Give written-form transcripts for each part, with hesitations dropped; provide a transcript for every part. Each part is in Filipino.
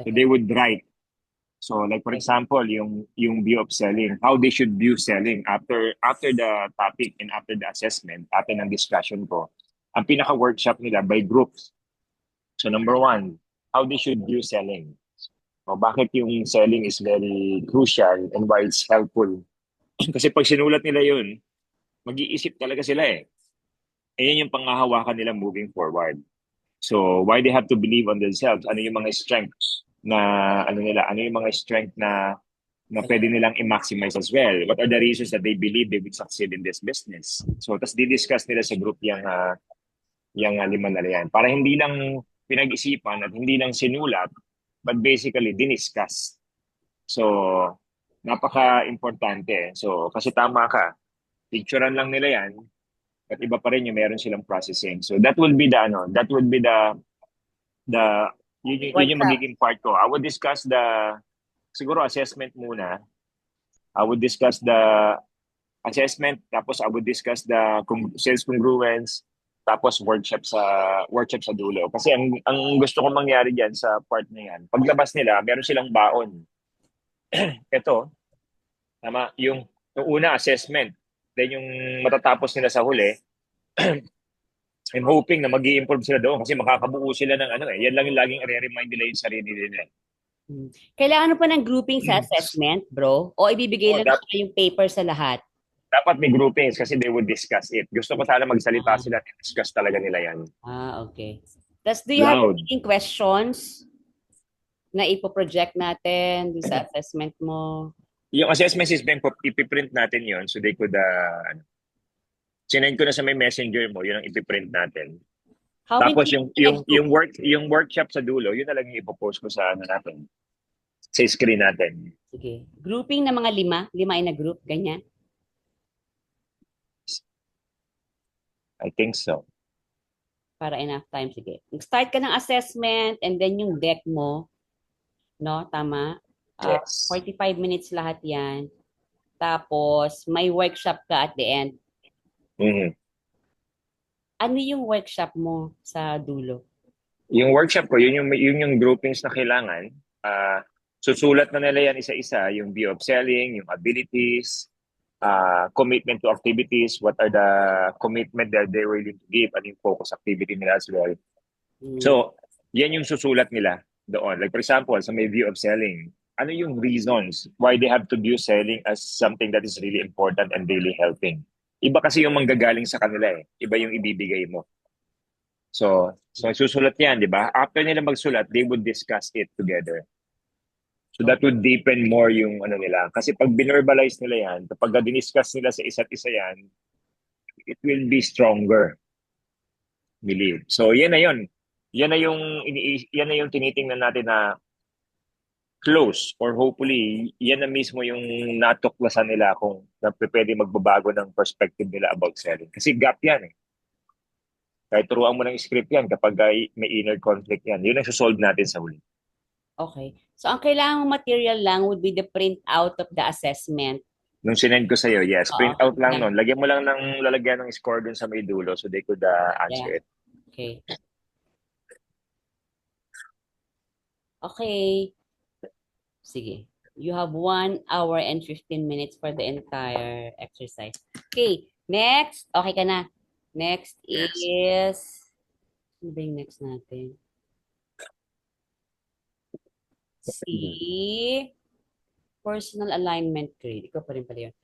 So they would write. So like for example, yung view of selling, how they should view selling after the topic and after the assessment, after ng discussion ko, ang pinaka-workshop nila by groups. So number one, how they should view selling. O bakit yung selling is very crucial and why it's helpful. Kasi pag sinulat nila yun, mag-iisip talaga sila eh. Ayan yung panghahawakan nila moving forward. So why they have to believe on themselves? Ano yung mga strengths na ano nila? Ano yung mga strength na pwede nilang i-maximize as well? What are the reasons that they believe they will succeed in this business? So tas di-discuss nila sa group yung lima na yan. Para hindi lang pinag-isipan at hindi lang sinulat, but basically diniscuss. So napaka-importante. So kasi tama ka, picturean lang nila yan, at iba pa rin yung meron silang processing. So that will be the yun yung Workshop. magiging part ko. I would discuss the siguro assessment muna. I would discuss the assessment, tapos I would discuss the sales congruence, tapos workshop sa dulo. Kasi ang gusto kong mangyari diyan sa part na yan, paglabas nila, meron silang baon. Ito, tama, yung una assessment, then yung matatapos nila sa huli, I'm hoping na mag improve sila doon kasi makakabuo sila ng ano eh. Yan lang yung laging i-remind nila yung sarili nila. Kailangan mo pa ng grouping sa assessment, bro? O ibibigay Oh, lang nila yung paper sa lahat? dapat may groupings kasi they would discuss it. Gusto ko sana magsalita Ah, sila at discuss talaga nila yan. okay. Tapos, do you have Loud. any questions na ipoproject natin dun sa assessment mo? Yung assessment system, ipiprint natin yon so they could, sinend ko na sa may messenger mo, yun ang ipiprint natin. How many Tapos people in a group? yung workshop sa dulo, yun na lang yung ipopost ko sa ano natin, sa screen natin. Sige. Grouping na mga lima? Lima in a group? Ganyan? I think so. Para enough time. Sige. Mag-start ka ng assessment and then yung deck mo. No? Tama? Yes. 45 minutes lahat yan. Tapos, may workshop ka at the end. Mhm. Ano yung workshop mo sa dulo? Yung workshop ko, yun yung groupings na kailangan. Susulat na nila yan isa-isa, yung view of selling, yung abilities, commitment to activities, what are the commitment that they're willing to give, and yung focus activity nila as well. Hmm. So, yan yung susulat nila doon. Like for example, sa may view of selling, ano yung reasons why they have to view selling as something that is really important and really helping? Iba kasi yung manggagaling sa kanila eh. Iba yung ibibigay mo. So susulat yan, di ba? After nila magsulat, they would discuss it together. So that would deepen more yung ano nila. Kasi pag binerbalize nila yan, kapag diniscuss nila sa isa't isa yan, it will be stronger, believe. So yan na yun. Yan na yung tinitingnan natin na close or hopefully yan na mismo yung natuklasan nila kung na pwede magbabago ng perspective nila about selling. Kasi gap yan eh. Kahit turuan mo ng script yan kapag may inner conflict yan. Yun ang susolve natin sa huli. Okay. So, ang kailangan mong material lang would be the print out of the assessment. Nung sinend ko sa'yo, yes, Oo. print out lang Yeah. nun. Lagyan mo lang ng lalagyan ng score dun sa may dulo so they could answer Yeah. it. Okay. Okay. Sige. You have 1 hour and 15 minutes for the entire exercise. Okay. Next. Okay ka na. Next Yes. is... Ano ba yung next natin? Si personal alignment grade. Ikaw pa rin pala yun.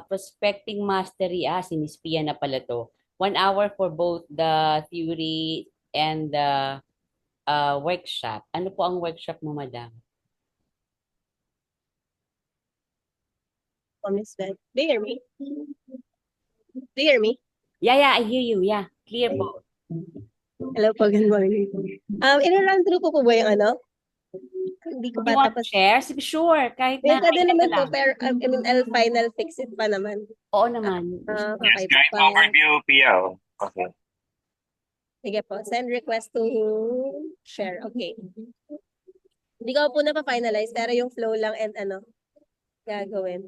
Prospecting mastery. Si Miss Pia na pala to. 1 hour for both the theory and the workshop. Ano po ang workshop mo, madam? Miss Beth. Do you hear me? Do you hear me? Yeah, I hear you. Yeah, clear po. Hello po, good morning. I-run through ko po ba yung ano? Hindi ko You pa want to tapos. share? Sige, sure. Kahit na Pwede kailan naman ka po, lang. pero I'll final fix it pa naman. Oo naman. Yes, Okay, kahit fine. overview, Pia. Okay. Sige po, send request to share. Okay. Hindi ko po na-finalize, pero yung flow lang and ano, gagawin.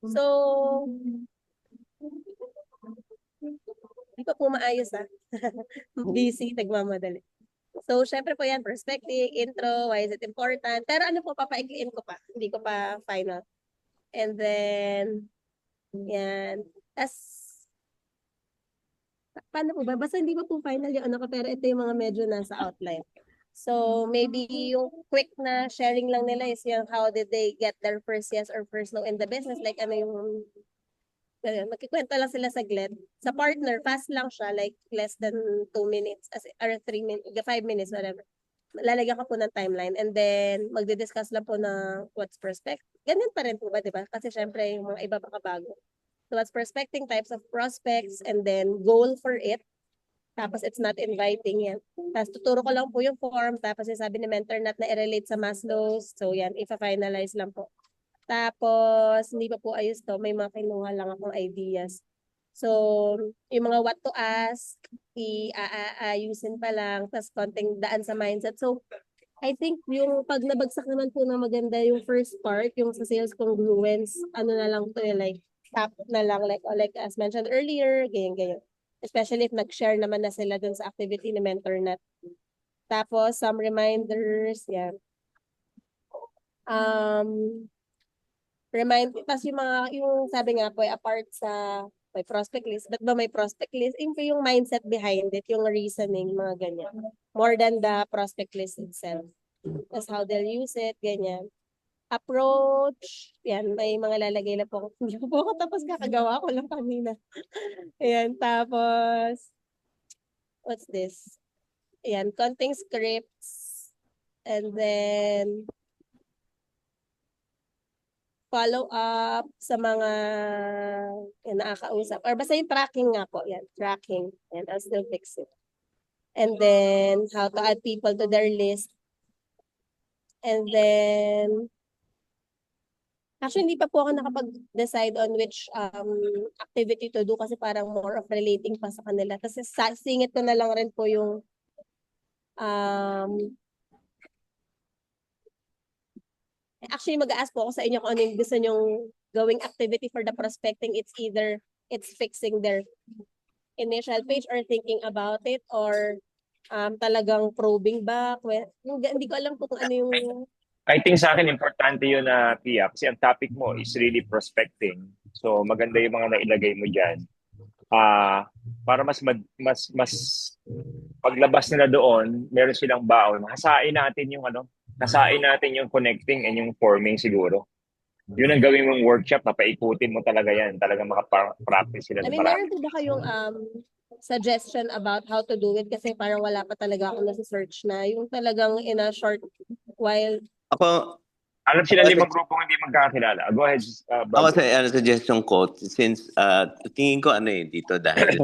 So, hindi pa po maayos Busy, nagmamadali. So, syempre po yan, perspective, intro, why is it important? Pero ano po, papaikliin ko pa. Hindi ko pa final. And then, yan. As, paano po ba? Basta hindi ko po final yung ano ko, pero ito yung mga medyo nasa outline. So, maybe yung quick na sharing lang nila is yung how did they get their first yes or first no in the business. Like, ano yung, magkikwento lang sila saglit. Sa partner, fast lang siya, like less than 2 minutes, or 3 minutes, 5 minutes, whatever. Lalagyan ka po ng timeline and then magdi-discuss lang po na what's perspective. Ganyan pa rin po ba, di ba? Kasi syempre yung mga iba baka bago. So what's prospecting, types of prospects, and then goal for it. Tapos it's not inviting yan. Tapos tuturo ko lang po yung form. Tapos yung sabi ni mentor not na i-relate sa Maslow's. So yan, ipa-finalize lang po. Tapos hindi pa po ayos to. May mga kinuha lang akong ideas. So, yung mga what to ask, i-aayusin pa lang, tapos konting daan sa mindset. So, I think yung pag nabagsak naman po na maganda yung first part, yung sa sales congruence, ano na lang to like, tap na lang, like as mentioned earlier, ganyan. Especially if nag-share naman na sila dun sa activity ni MentorNet. Tapos, some reminders, yan. Tapos yung sabi nga po, apart sa may prospect list, ba't ba may prospect list? Yung mindset behind it, yung reasoning, mga ganyan. More than the prospect list itself. That's how they'll use it, ganyan. Approach, yan, may mga lalagay na po. Hindi ko po ako tapos kakagawa ko lang kanina. Ayan, tapos, what's this? Ayan, content scripts, and then, follow up sa mga nakakausap. Or basta yung tracking nga po. Yan, tracking. And I'll still fix it. And then, how to add people to their list. And then, actually, hindi pa po ako nakapag-decide on which activity to do kasi parang more of relating pa sa kanila. Kasi singit ko na lang rin po yung actually, mag-a-ask po ako sa inyo kung ano yung gusto nyong gawing activity for the prospecting. It's either it's fixing their initial page or thinking about it or talagang probing back. Hindi ko alam kung ano yung... I think sa akin, importante yun na, Pia, kasi ang topic mo is really prospecting. So, maganda yung mga nailagay mo dyan. Para mas paglabas nila doon, meron silang baon. Hasain natin yung connecting and yung forming siguro. Yun ang gawin mong workshop, paikutin mo talaga yan. Talagang makapractice sila. I mean, meron po ba kayong suggestion about how to do it? Kasi parang wala pa talaga ako nasa-search na. Yung talagang in a short while. Ako, alam sila 5 grupong hindi magkakilala. Go ahead, ako brother. sa suggestion ko, since tingin ko dito dahil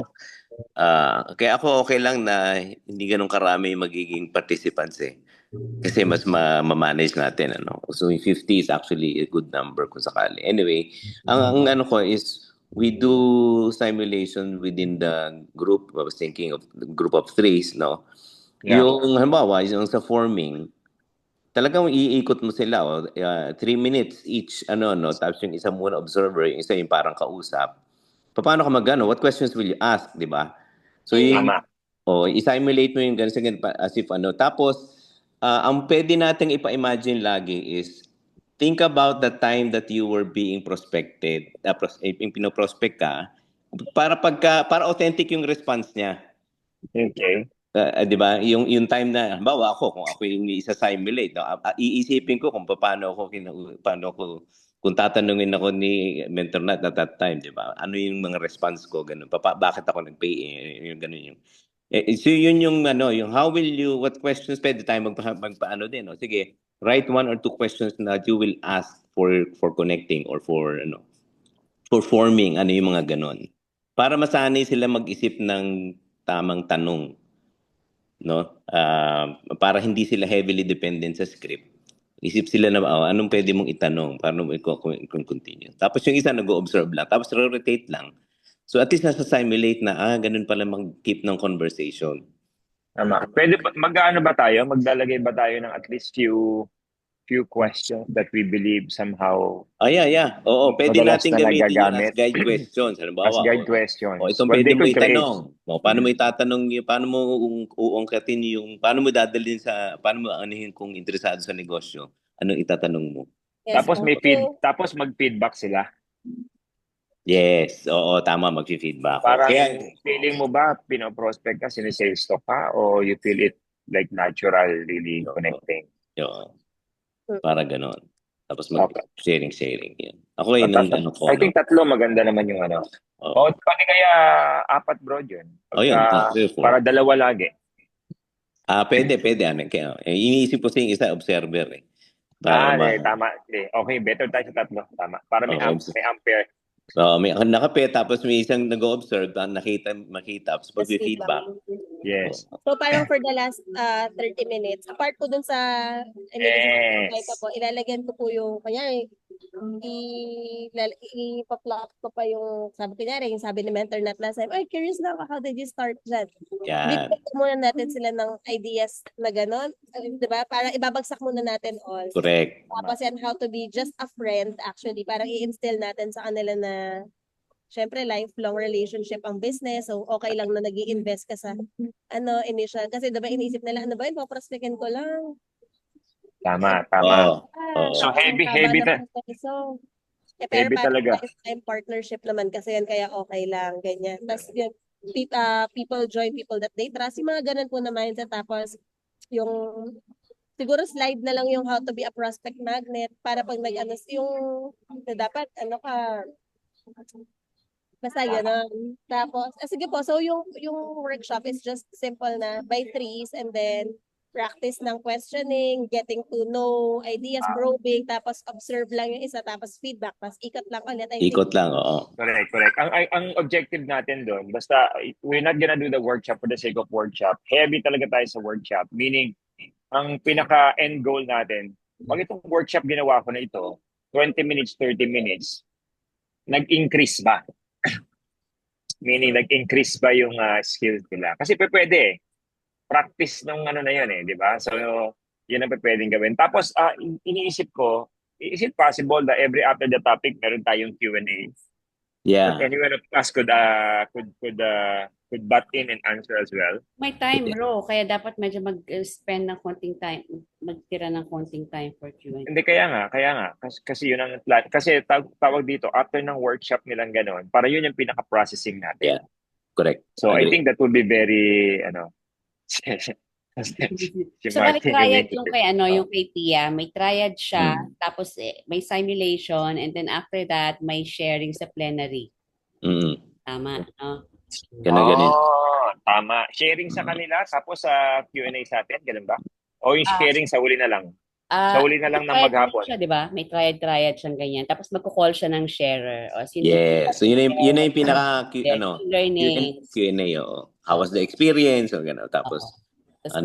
kaya ako okay lang na hindi ganun karami magiging participants eh. Kasi mas ma-manage natin So 50 is actually a good number kung sakali. Anyway, ang ano ko is we do simulation within the group. I was thinking of the group of 3s, no? Yeah. Yung halimbawa, yung sa forming, talagang iikot mo sila 3 minutes each tapos yung isa muna observer, yung isa yung parang kausap. Paano ka what questions will you ask, di ba? So i-simulate mo yung ganun as if tapos ang pwede nating ipa-imagine lagi is think about the time that you were being prospected, yung pinoprospect ka para authentic yung response niya. Okay. Di ba? Yung time na, halimbawa ako, kung ako yung isa-simulate, iisipin ko kung paano kung tatanungin ako ni MentorNet at that time, di ba? Ano yung mga response ko, ganun. Bakit ako nag-pay, yung ganun yung. So yun yung how will you, what questions pwede tayo magpaano din, no? Sige, write 1 or 2 questions that you will ask for connecting or for forming, yung mga ganun. Para masanay sila mag-isip ng tamang tanong. No? Para hindi sila heavily dependent sa script. Isip sila na anong pwede mong itanong para mo i-continue. Tapos yung isa nag-observe lang, tapos rotate lang. So at least nasa simulate na ganun pala mag-keep ng conversation. Tama. Pwede maggaano ba tayo? Maglalagay ba tayo ng at least few few questions that we believe somehow Yeah. Oo, pwede madalas natin na gamitin yun as nagagamit guide questions. as Halimbawa, guide questions. itong Well, pwede they mo could create. itanong. Paano mo itatanong yung, paano mo uungkatin yung, paano mo dadalhin sa, paano mo anuhin kung interesado sa negosyo? Anong itatanong mo? Yes Tapos po. may tapos mag-feedback sila. Yes, oo, tama, mag-feedback. Parang Kaya, feeling mo ba pinoprospect ka, sinisales talk ka, or you feel it like natural, really connecting? oo, para ganon. Tapos Okay. mag-sharing yun. Ako yun ang ano ko. I think tatlo maganda naman yung ano. Oo. O pati kaya apat bro yun. Yun, Para dalawa lagi. pwede. Ano, kaya, iniisip ko sa yung isa, observer eh. Para Tama. Okay, better tayo sa tatlo. Tama. Para may ampere. So, may nakape, tapos may isang nag-observe, makita, tapos Just pag-feedback. Yes. So parang for the last 30 minutes, apart po dun sa ilalagyan ko po yung, kunyari, ipa-plot ko pa yung, yung sabi ni mentor natin last time, ay, curious lang ako, how did you start that? Yan. Bigyan muna natin sila ng ideas na gano'n, di ba? Para ibabagsak muna natin all. Correct. Tapos yan, how to be just a friend, actually, parang i-instill natin sa kanila na syempre, lifelong relationship ang business. So, okay lang na nag-i-invest ka sa initial. Kasi diba inisip nila, ano ba yun, paprospectin ko lang. Tama. So, heavy So, heavy pero talaga. lifetime partnership naman kasi yan, kaya okay lang, ganyan. Tapos yun, people join people that they trust. Yung mga ganun po na mindset. Tapos, yung siguro slide na lang yung how to be a prospect magnet para pag yung dapat, basta gano'n. Tapos, sige po, so yung workshop is just simple na by threes and then practice ng questioning, getting to know, ideas, probing, tapos observe lang yung isa, tapos feedback, tapos ikot lang ulit. Ikot lang, oo. Correct. Ang objective natin doon, basta we're not gonna do the workshop for the sake of workshop. Heavy talaga tayo sa workshop. Meaning, ang pinaka-end goal natin, pag itong workshop ginawa ko na ito, 20 minutes, 30 minutes, nag-increase ba? Meaning, nag-increase ba yung skills nila? Kasi pwede eh. Practice ng na yun eh, di ba? So, yun ang pwedeng gawin. Tapos, iniisip ko, is it possible that every after the topic, meron tayong Q&A? Yeah. That anyone of us could butt in and answer as well? May time, bro. Kaya dapat medyo mag-spend ng konting time, magtira ng konting time for Q&A. Hindi, kaya nga. Kasi yun ang plan. Kasi tawag dito, after ng workshop nilang ganon, para yun yung pinaka-processing natin. Yeah. Correct. So, I Agree. think that would be very, So, may triad yung yung kay Tia. May triad siya, tapos may simulation, and then after that, may sharing sa plenary. Tama, no? Ganun. Tama. Sharing sa kanila, tapos sa Q&A sa atin, ganun ba? O yung sharing sa huli na lang? Sa huli na lang ng maghapon. Siya, di ba? May triad siyang ganyan. Tapos magko-call siya ng sharer. O, Yes. So, yun na yung pinaka, learning. Q&A, oo. How was the experience? O gano'n. Tapos, ito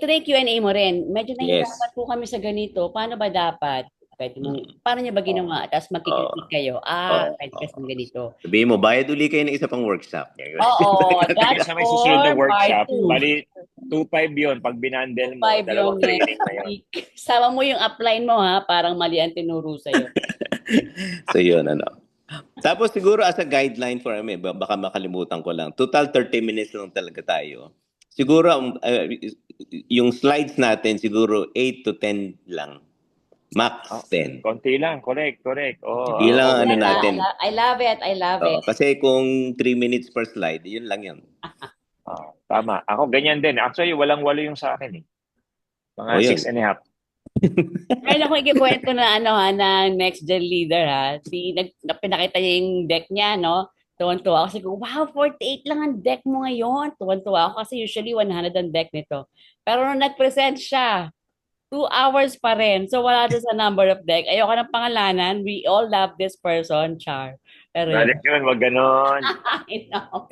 na yung Q&A mo rin. Medyo nahihirapan po kami sa ganito. Paano ba dapat? Paano niya ba ginawa? Tapos magkikritik kayo. Pwede kasi ganito. Sabihin mo, bayad uli kayo ng isa pang workshop. Oo. That's sa may susunod na workshop. part 2. Bali, 2.5 yun. Pag binandel mo, 2.5 dalawang yun, training na yun. Sama mo yung upline mo ha. Parang mali ang tinuro sa'yo. So yun, Tapos siguro as a guideline for baka makalimutan ko lang. Total 30 minutes lang talaga tayo. Siguro, yung slides natin, siguro 8 to 10 lang. Max 10. Konti lang, correct. Ilang natin. I love it. Kasi kung 3 minutes per slide, yun lang yun. Tama. Ako ganyan din. Actually, walang-walo yung sa akin eh. Mga 6.5. Meron akong ikikwento na na next gen leader ha. Pinakita niya yung deck niya, no? Tuwan-tuwa ako. Kasi wow, 48 lang ang deck mo ngayon. Tuwan-tuwa ako kasi usually 100 ang deck nito. Pero nung nag-present siya, 2 hours pa rin. So wala doon sa number of deck. Ayoko ng pangalanan. We all love this person, Char. Pero yun, wag ganon. I know.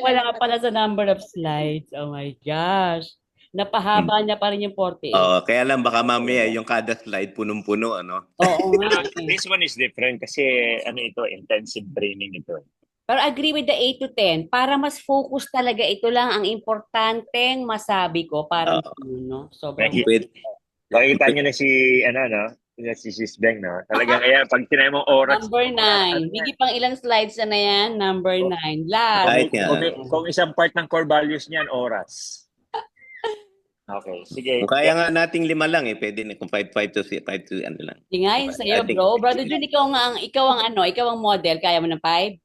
Wala nga pala sa number of slides. Oh my gosh. Napahaba niya pa rin yung 48. Kaya lang baka mamaya yung kada slide punong-puno, Oo nga. This one is different kasi ito, intensive training ito. Pero agree with the 8 to 10. Para mas focus talaga, ito lang ang importanteng masabi ko para sobrang Makikita nyo na si, si Sis Beng, no? Talagang, kaya pag tinay mong oras, Number 9. Bigay pang ilang slides na yan? Number 9. Last. Kahit nga. Kung isang part ng core values niyan, oras. Okay, sige. Kung kaya nga nating 5 lang pwede na kung 5 to 5 to ano lang. Hindi nga yun sa'yo, I think- bro. Brother Jun, ikaw ang model. Kaya mo ng 5?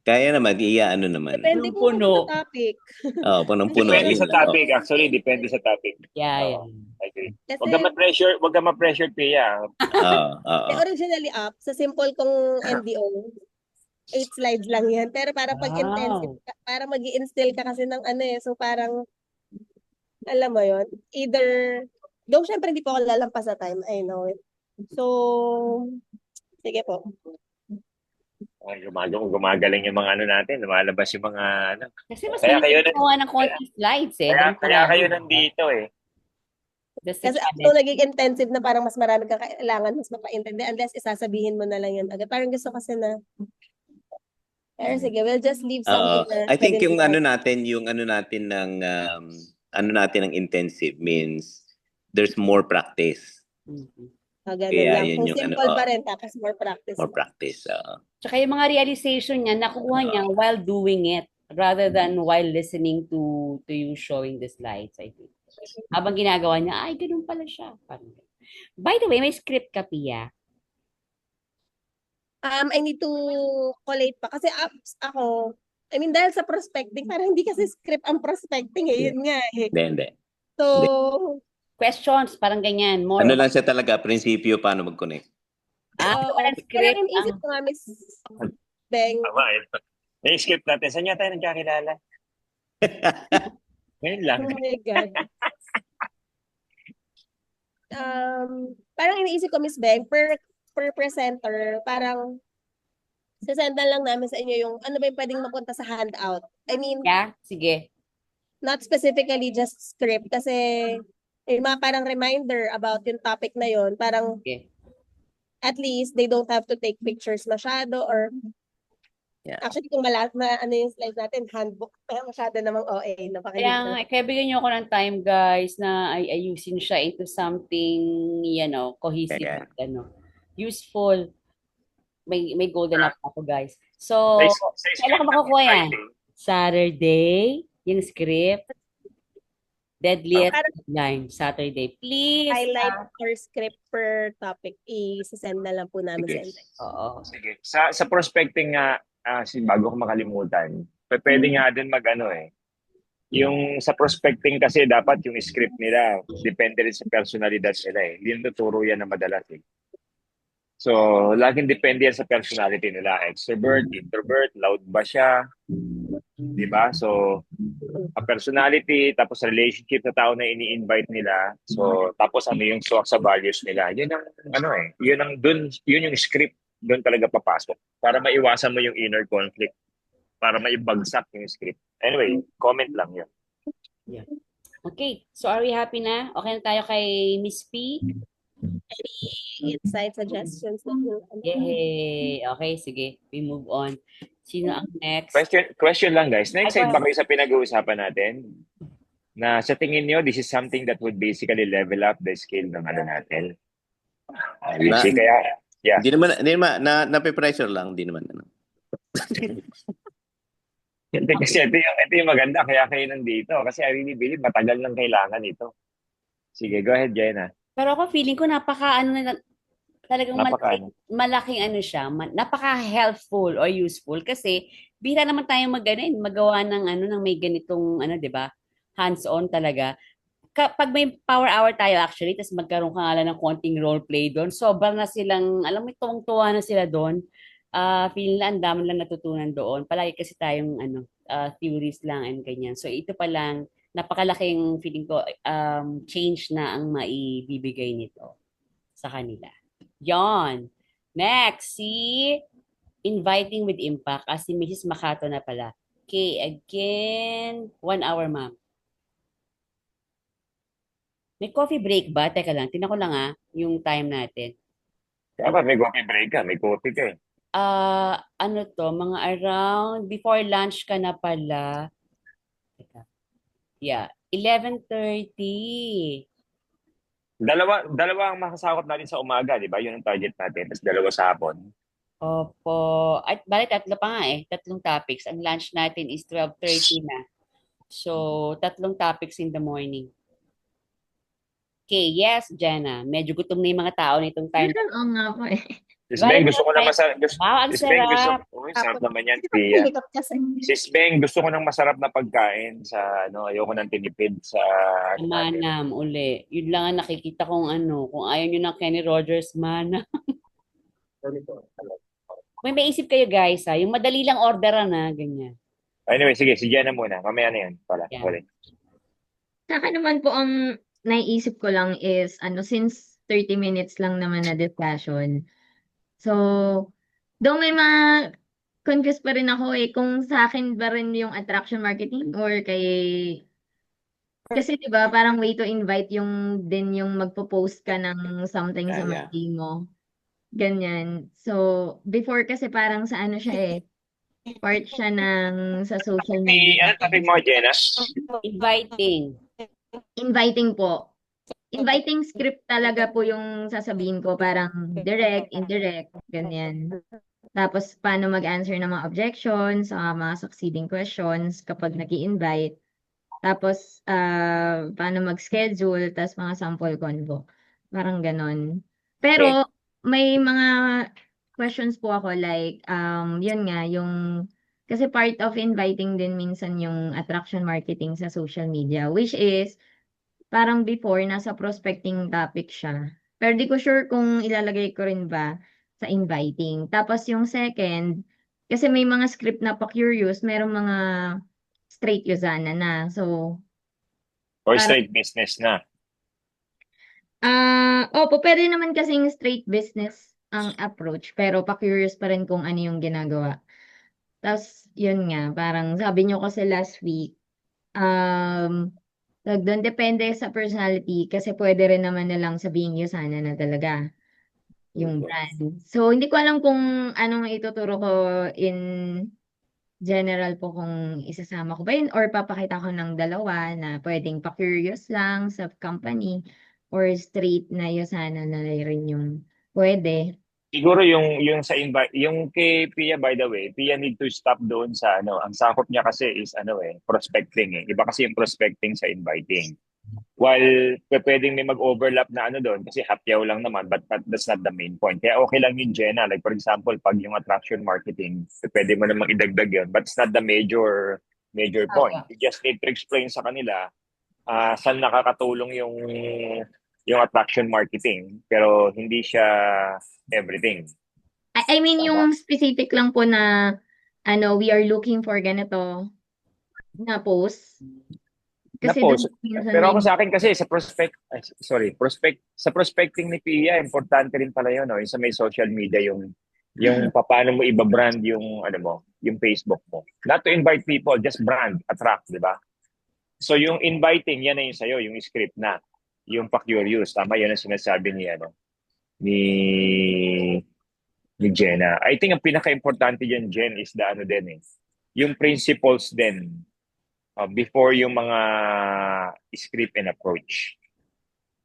Kaya naman, ano naman. Depende po Puno. sa topic. Oh, punong-puno. Depende yun sa lang. topic. Actually, depende sa topic. Yeah. I agree. Kasi Wag ka ma-pressure, Pia. Oo. originally up, sa simple kong NDO, 8 slides lang yan. Pero para pag intensive, para mag instill ka kasi ng so parang, alam mo yon either, though syempre hindi po ako lalampas sa time, I know it. So, sige po. Ay, gumagaling yung mga natin. Lumalabas yung mga Kasi mas Kaya kayo gawa ng konti slides eh. Kaya kayo nandito eh. That's the Kasi challenge. so naging intensive na parang mas marami kang kailangan, mas mapaintindi, unless isasabihin mo na lang yan agad. Parang gusto kasi na, pero sige, we'll just leave something na I think yung pwede natin ng intensive means there's more practice. Mhm. ganun Kaya lang. yun Kung yung simple pa rin, tapos more practice. more practice. Tsaka yung mga realization niya, nakuha niya while doing it rather than while listening to you showing the slides, I think. Habang ginagawa niya, ay, ganun pala siya. Parang, by the way, may script ka, Pia. I need to collate pa. Kasi ako, I mean, dahil sa prospecting, parang hindi kasi script ang prospecting eh. Yun nga eh. Hindi. So, Questions, parang ganyan. More Ano lang siya talaga, prinsipyo, paano mag-connect. walang script. kaya iniisip ko nga, Miss Beng, Tama eh. Yung script natin, saan niya tayo nagkakilala? Ngayon lang. oh my God. Parang iniisip ko, Miss Beng, per presenter, parang sasendan lang namin sa inyo yung ano ba yung pwedeng mapunta sa handout. I mean, Yeah? Sige. not specifically just script kasi yung mga parang reminder about yung topic na yon, parang Sige. at least they don't have to take pictures masyado or actually kung ano yung slides natin, handbook, masyado namang OA na Kaya bigyan niyo ako ng time, guys, na ayusin siya into something, cohesive, useful. May golden up ako, guys. So, kailan ko makukuha yan? Saturday, yung script. Deadliest deadline, Saturday. Please. Highlight or script per topic, i-send na lang po namin sa inyo. Oo. Sige. Sa prospecting nga, bago ko makalimutan, pwede nga din yung sa prospecting kasi dapat yung script nila, depende rin sa personalidad nila eh. Hindi natuturo yan na madalas eh. So, laging depende yan sa personality nila. Extrovert, introvert, loud ba siya? Diba? So, a personality, tapos relationship sa tao na ini-invite nila. So, tapos yung swak sa values nila. Yun ang yun yung script doon talaga papasok para maiwasan mo yung inner conflict, para maibagsak yung script. Anyway, comment lang yun. Yeah. Okay, so are we happy na? Okay na tayo kay Miss P? Any insight, suggestions? Yay! Okay, sige. We move on. Sino ang next? Question lang guys. Na-excite ba kayo sa pinag-uusapan natin? Na sa tingin nyo, this is something that would basically level up the skill ng natin? Yeah. Hindi naman nape-pressure lang, hindi naman Kasi ito yung maganda, kaya kayo nandito. Kasi I really believe matagal lang kailangan ito. Sige, go ahead, Jenna. Pero ako feeling ko talagang malaking siya, napaka-helpful or useful kasi bihira naman tayo magawa ng may ganitong 'di ba? Hands-on talaga. Kapag may power hour tayo actually, tapos magkaroon ka nga ng konting role play doon, sobrang na silang, alam mo, tuwang-tuwa na sila doon. Feeling lang, ang dami lang natutunan doon. Palagi kasi tayong theories lang and ganyan. So ito pa lang, napakalaking feeling ko change na ang maibibigay nito sa kanila. Yon. Next, si Inviting with Impact. Si Mrs. Makato na pala. Okay, again, 1 hour, ma'am. May coffee break ba? Teka lang, tingnan ko lang yung time natin. Dapat may coffee break ka, may coffee ka eh. Mga around, before lunch ka na pala. Teka. Yeah, 11:30. Dalawa ang makasakop natin sa umaga, di ba? Yun ang target natin. Tapos dalawa sa hapon. Opo. At bali, tatlo pa nga eh. Tatlong topics. Ang lunch natin is 12:30 na. So, tatlong topics in the morning. Okay, yes, Jenna. Medyo gutom na yung mga tao nitong time. Oo nga po eh. Sis Beng, gusto ko na Wow, ang Sis Beng, sarap. sarap naman yan, Kasi Pia. pagpilikot kasi. Sis Beng, gusto ko ng masarap na pagkain sa, ayoko ng tinipid sa, natin. Manam uli. Yun lang ang nakikita kong kung ayaw nyo ng Kenny Rogers, manam. May isip kayo guys ha, yung madali lang orderan ha, ganyan. Anyway, sige, si Jenna muna. Mamaya na yan. Pala. Yeah. Ulit. Sa akin naman po, ang naiisip ko lang is, since 30 minutes lang naman na discussion. So, though may mga confused pa rin ako kung sa akin ba rin yung attraction marketing or kasi 'di ba parang way to invite yung magpo-post ka ng something sa Yeah. birthday mo. Ganyan. So, before kasi parang sa siya part siya sa social media. Ano topic mo, Jenna? Inviting. Inviting po. Inviting script talaga po yung sasabihin ko, parang direct, indirect, ganyan. Tapos, paano mag-answer ng mga objections, mga succeeding questions kapag nag-i-invite. Tapos, paano mag-schedule, tapos mga sample convo. Parang ganon. Pero, may mga questions po ako like, yun nga, kasi part of inviting din minsan yung attraction marketing sa social media, which is, parang before, nasa prospecting topic siya. Pero di ko sure kung ilalagay ko rin ba sa inviting. Tapos yung second, kasi may mga script na pa-curious, merong mga straight Yosana na. So, Or straight business na. opo, pwede naman kasing straight business ang approach, pero pa-curious pa rin kung ano yung ginagawa. Tapos, yun nga, parang sabi nyo kasi last week, doon depende sa personality kasi pwede rin naman nilang sabihin yun sana na talaga yung brand. So, hindi ko alam kung anong ituturo ko in general po kung isasama ko ba yun or papakita ko ng dalawa na pwedeng pa-curious lang sa company or straight na yun sana na rin yung pwede. Siguro yung sa invite, yung kay Pia, by the way, Pia need to stop doon sa ang sakop niya kasi is prospecting eh. Iba kasi yung prospecting sa inviting. While pwedeng may mag-overlap na doon kasi hapyaw lang naman, but that's not the main point. Kaya okay lang yun, Jenna. Like for example, pag yung attraction marketing, pwede mo namang idagdag yun, but it's not the major point. You just need to explain sa kanila saan nakakatulong yung attraction marketing, pero hindi siya everything. I mean, yung specific lang po na we are looking for ganito na post. Kasi Pero ako sa akin kasi sa prospecting ni Pia, importante rin pala yun, yung sa may social media, yung paano mo iba-brand yung yung Facebook mo. Not to invite people, just brand, attract, di ba? So yung inviting, yan na yung sa'yo, yung script na. Yung pa-curious, tama yan ang sinasabi ni Jenna. I think ang pinaka-importante diyan, Jen, is yung principles din before yung mga script and approach.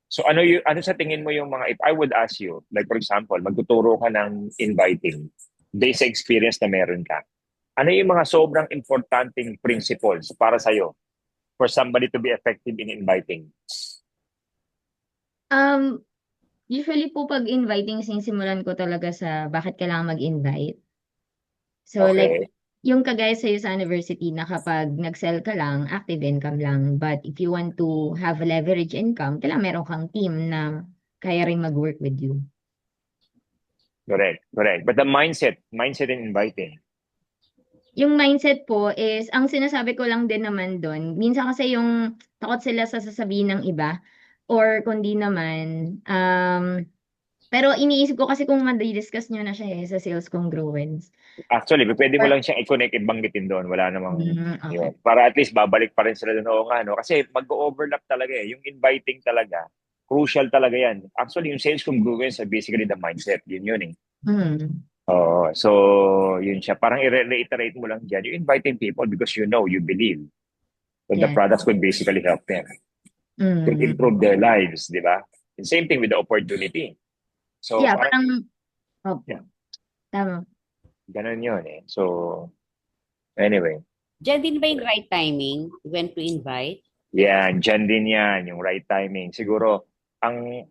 So ano sa tingin mo yung mga, if I would ask you, like for example, magtuturo ka ng inviting based sa experience na meron ka. Ano yung mga sobrang importanteng principles para sa'yo for somebody to be effective in inviting? Usually po pag inviting, sinisimulan ko talaga sa bakit kailangan mag-invite. So Okay. like, yung kagaya sa'yo sa university na kapag nag-sell ka lang, active income lang. But if you want to have a leverage income, kailangan meron kang team na kaya rin mag-work with you. Correct. But the mindset in inviting. Yung mindset po is, ang sinasabi ko lang din naman doon, minsan kasi yung takot sila sa sasabihin ng iba, or kundi naman, pero iniisip ko kasi kung ma-discuss nyo na siya sa sales congruence. Actually, pwede mo lang siyang i-connect, ibanggitin doon. Wala namang Okay. yun. Para at least babalik pa rin sila doon. Oo nga, Kasi mag-overlap talaga eh. Yung inviting talaga, crucial talaga yan. Actually, yung sales congruence are basically the mindset. Yun eh. Oo. So, yun siya. Parang i-reiterate mo lang dyan. You're inviting people because you believe that the Yes. products could basically help them. Could improve their lives, di ba? And same thing with the opportunity. So, Yeah, parang parang, oh, Yeah. tama. ganun yun eh. So, anyway. Diyan din ba yung right timing when to invite? Yan, dyan din yan, yung right timing. Siguro, ang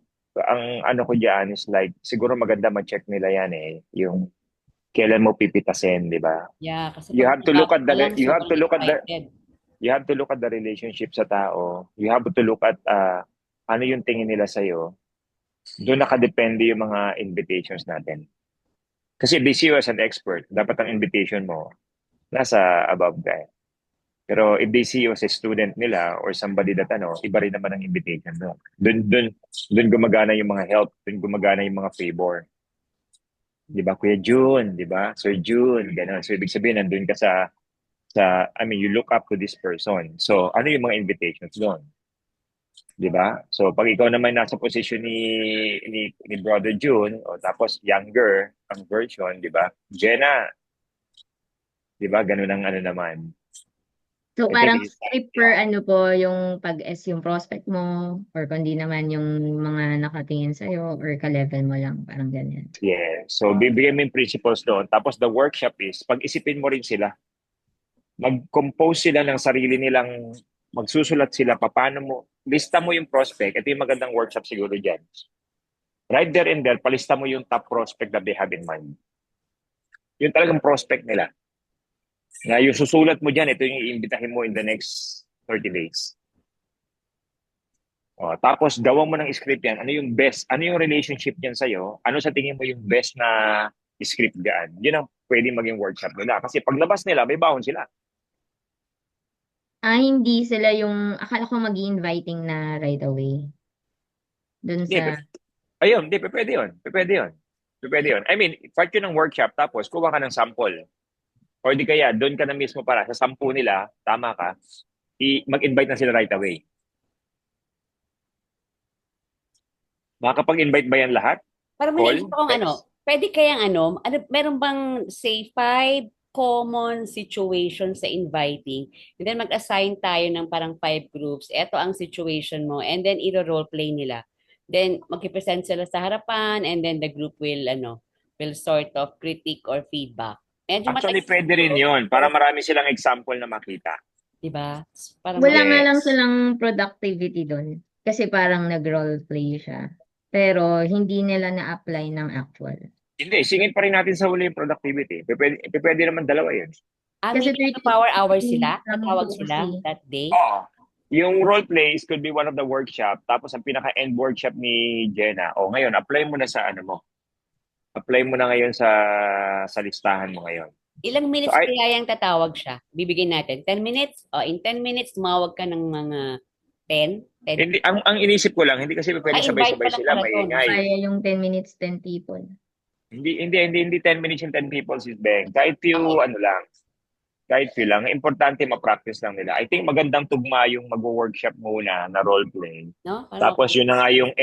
ano ko dyan is like, siguro maganda ma-check nila yan eh, yung kailan mo pipitasin, di ba? Yeah, kasi You pag have to look at pa lang, you have sobrang to look at excited. you have to look at the relationship sa tao. You have to look at ano yung tingin nila sa'yo. Doon nakadepende yung mga invitations natin. Kasi if they see you as an expert, dapat ang invitation mo nasa above ka eh. Pero if they see you as a student nila or somebody that iba rin naman ang invitation mo. Doon gumagana yung mga help, doon gumagana yung mga favor. 'Di ba, Kuya June, 'di ba? Sir June, ganun. So ibig sabihin nandun ka I mean, you look up to this person. So ano yung mga invitations doon? 'Di ba? So pag ikaw naman nasa position ni Brother June o tapos younger ang version, 'di ba? Jenna, 'di ba? Ganun ang ano naman. So, I parang think it's script per ano po yung pag-S yung prospect mo or kundi naman yung mga nakatingin sa'yo or ka-level mo lang, parang ganyan. yeah. So bibigyan mo yung principles doon. Tapos the workshop is pag-isipin mo rin sila. Mag-compose sila ng sarili nilang magsusulat sila paano mo lista mo yung prospect. Ito yung magandang workshop siguro diyan. Right there and there, palista mo yung top prospect that they have in mind. Yung talagang prospect nila. Na yung susulat mo diyan, ito yung iimbitahin mo in the next 30 days. O, tapos gawan mo ng script yan. Ano yung best? Ano yung relationship niyan sa'yo? Ano sa tingin mo yung best na script diyan? Yun ang pwedeng maging workshop nila. Kasi paglabas nila, may baon sila. Hindi sila yung, akala ko mag-inviting na right away. Dun Hindi, sa, ayun, hindi, pwede yun. Pwede yun. Pwede yun. I mean, part yun ng workshop, tapos kuha ka ng sample. Or di kaya, doon ka na mismo para sa 10 nila, tama ka, mag-invite na sila right away. Makakapag-invite ba yan lahat? Parang may Call? naisip akong Text? pwede kayang meron bang say 5 common situations sa inviting and then mag-assign tayo ng parang 5 groups. Ito ang situation mo and then iro-role play nila. Then magkipresent sila sa harapan and then the group will sort of critique or feedback. Medyo Actually, matagal pwede rin siguro, yun. Para marami silang example na makita. di ba? Para wala nga Yes. lang silang productivity dun. Kasi parang nag-role play siya. Pero hindi nila na-apply ng actual. Hindi, singin pa rin natin sa huli yung productivity. Pwede naman dalawa yun. Kasi may power hour 30 sila, lang tatawag po sila kasi. that day. Oo. Yung role plays could be one of the workshop. Tapos ang pinaka-end workshop ni Jenna, ngayon, apply mo na sa ano mo. Apply mo na ngayon sa listahan mo ngayon. Ilang minutes So, kaya yung tatawag siya? Bibigyan natin. 10 minutes? O, in 10 minutes, tumawag ka ng mga 10? 10 Hindi, ang inisip ko lang, hindi kasi pwedeng invite sabay-sabay pa lang sila, pala to, no? maingay. Kaya yung 10 minutes, 10 people. Hindi 10 minutes yung 10 people sis Beng. Kahit few, kahit few lang. Importante ma-practice lang nila. I think magandang tugma yung mag-workshop muna na role play. No? Parang Tapos yun na nga yung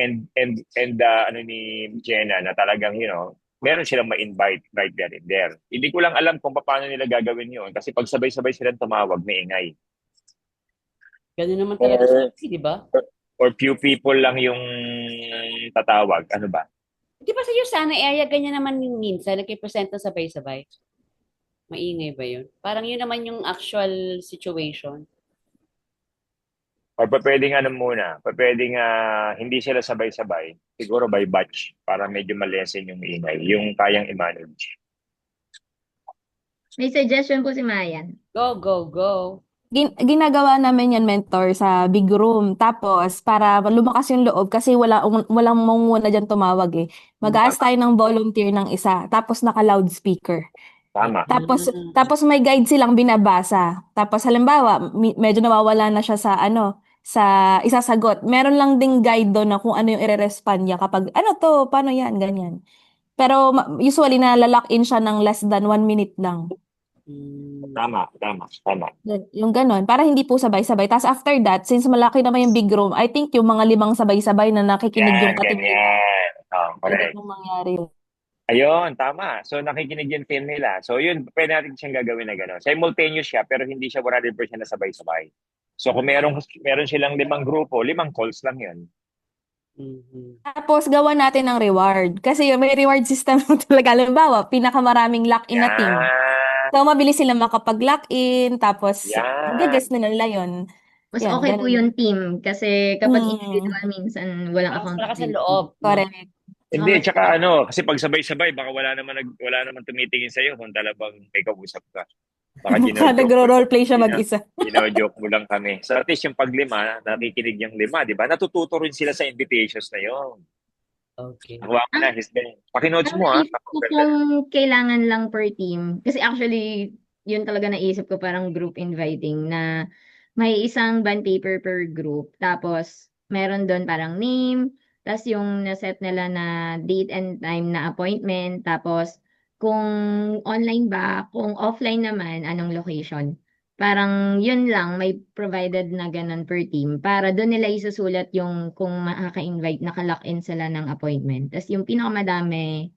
ni Jenna na talagang, meron silang ma-invite right there and there. Hindi ko lang alam kung paano nila gagawin yun. Kasi pag sabay-sabay silang tumawag, may ingay. ganun naman talaga Or, di ba? or few people lang yung tatawag. Ano ba? Di ba sa iyo sana ganyan naman yung minsan, nagkipresent na sabay-sabay. Maingay ba yun? Parang yun naman yung actual situation. Or pwedeng muna, pwedeng hindi sila sabay-sabay. Siguro by batch para medyo malesen yung ingay, yung kayang i-manage. May suggestion po si Mayan. Go, go, go. Ginagawa namin yan, mentor, sa big room. Tapos, para lumakas yung loob, kasi walang manguna dyan tumawag eh. Mag-ask tayo ng volunteer ng isa. Tapos, naka-loudspeaker. Tama. Tapos may guide silang binabasa. Tapos, halimbawa, medyo nawawala na siya sa isasagot. Meron lang ding guide doon na kung ano yung ire-respond niya kapag, ano to, paano yan, ganyan. Pero, usually, nalalock in siya ng less than 1 minute lang. Tama. Yung ganon, para hindi po sabay-sabay. Tapos after that, since malaki naman yung big room, I think yung mga 5 sabay-sabay na nakikinig yung Yan, katingin, ganyan. pwede Correct. pong mangyari. Ayun, tama. So nakikinig yung team nila. So yun, pwede natin siyang gagawin na gano'n. Simultaneous siya, pero hindi siya 100% na sabay-sabay. So kung meron silang 5 grupo, 5 calls lang yun. Mhm. Tapos gawa natin ng reward. Kasi may reward system talaga. Halimbawa, pinakamaraming lock-in na team. Yan. So, mabilis sila makapag-lock-in. Tapos, Yan. gagas na nila yun. Mas Yan, okay po ganun. yung team kasi kapag Mm, individual minsan walang Mas malakas ang accountability. loob, no? correct. Saka Hindi, mas tsaka kasi pag sabay-sabay, baka wala naman tumitingin sa'yo kung talagang may kausap ka. Baka Baka gino-joke mo, nagro-roleplay siya mag-isa. gino-joke mo lang kami. So at least yung paglima, nakikinig yung lima, di ba? Natututo rin sila sa invitations na yun. Okay. Nakuha mo na, Hisben. Pakinotes ang mo, ha? naisip ko kung kailangan lang per team, kasi actually, yun talaga naisip ko parang group inviting na may isang bond paper per group. Tapos, meron doon parang name, tapos yung naset nila na date and time na appointment, tapos kung online ba, kung offline naman, anong location. Parang yun lang, may provided na ganun per team para doon nila isusulat yung kung makaka-invite, naka-lock-in sila ng appointment. Tapos yung pinakamadami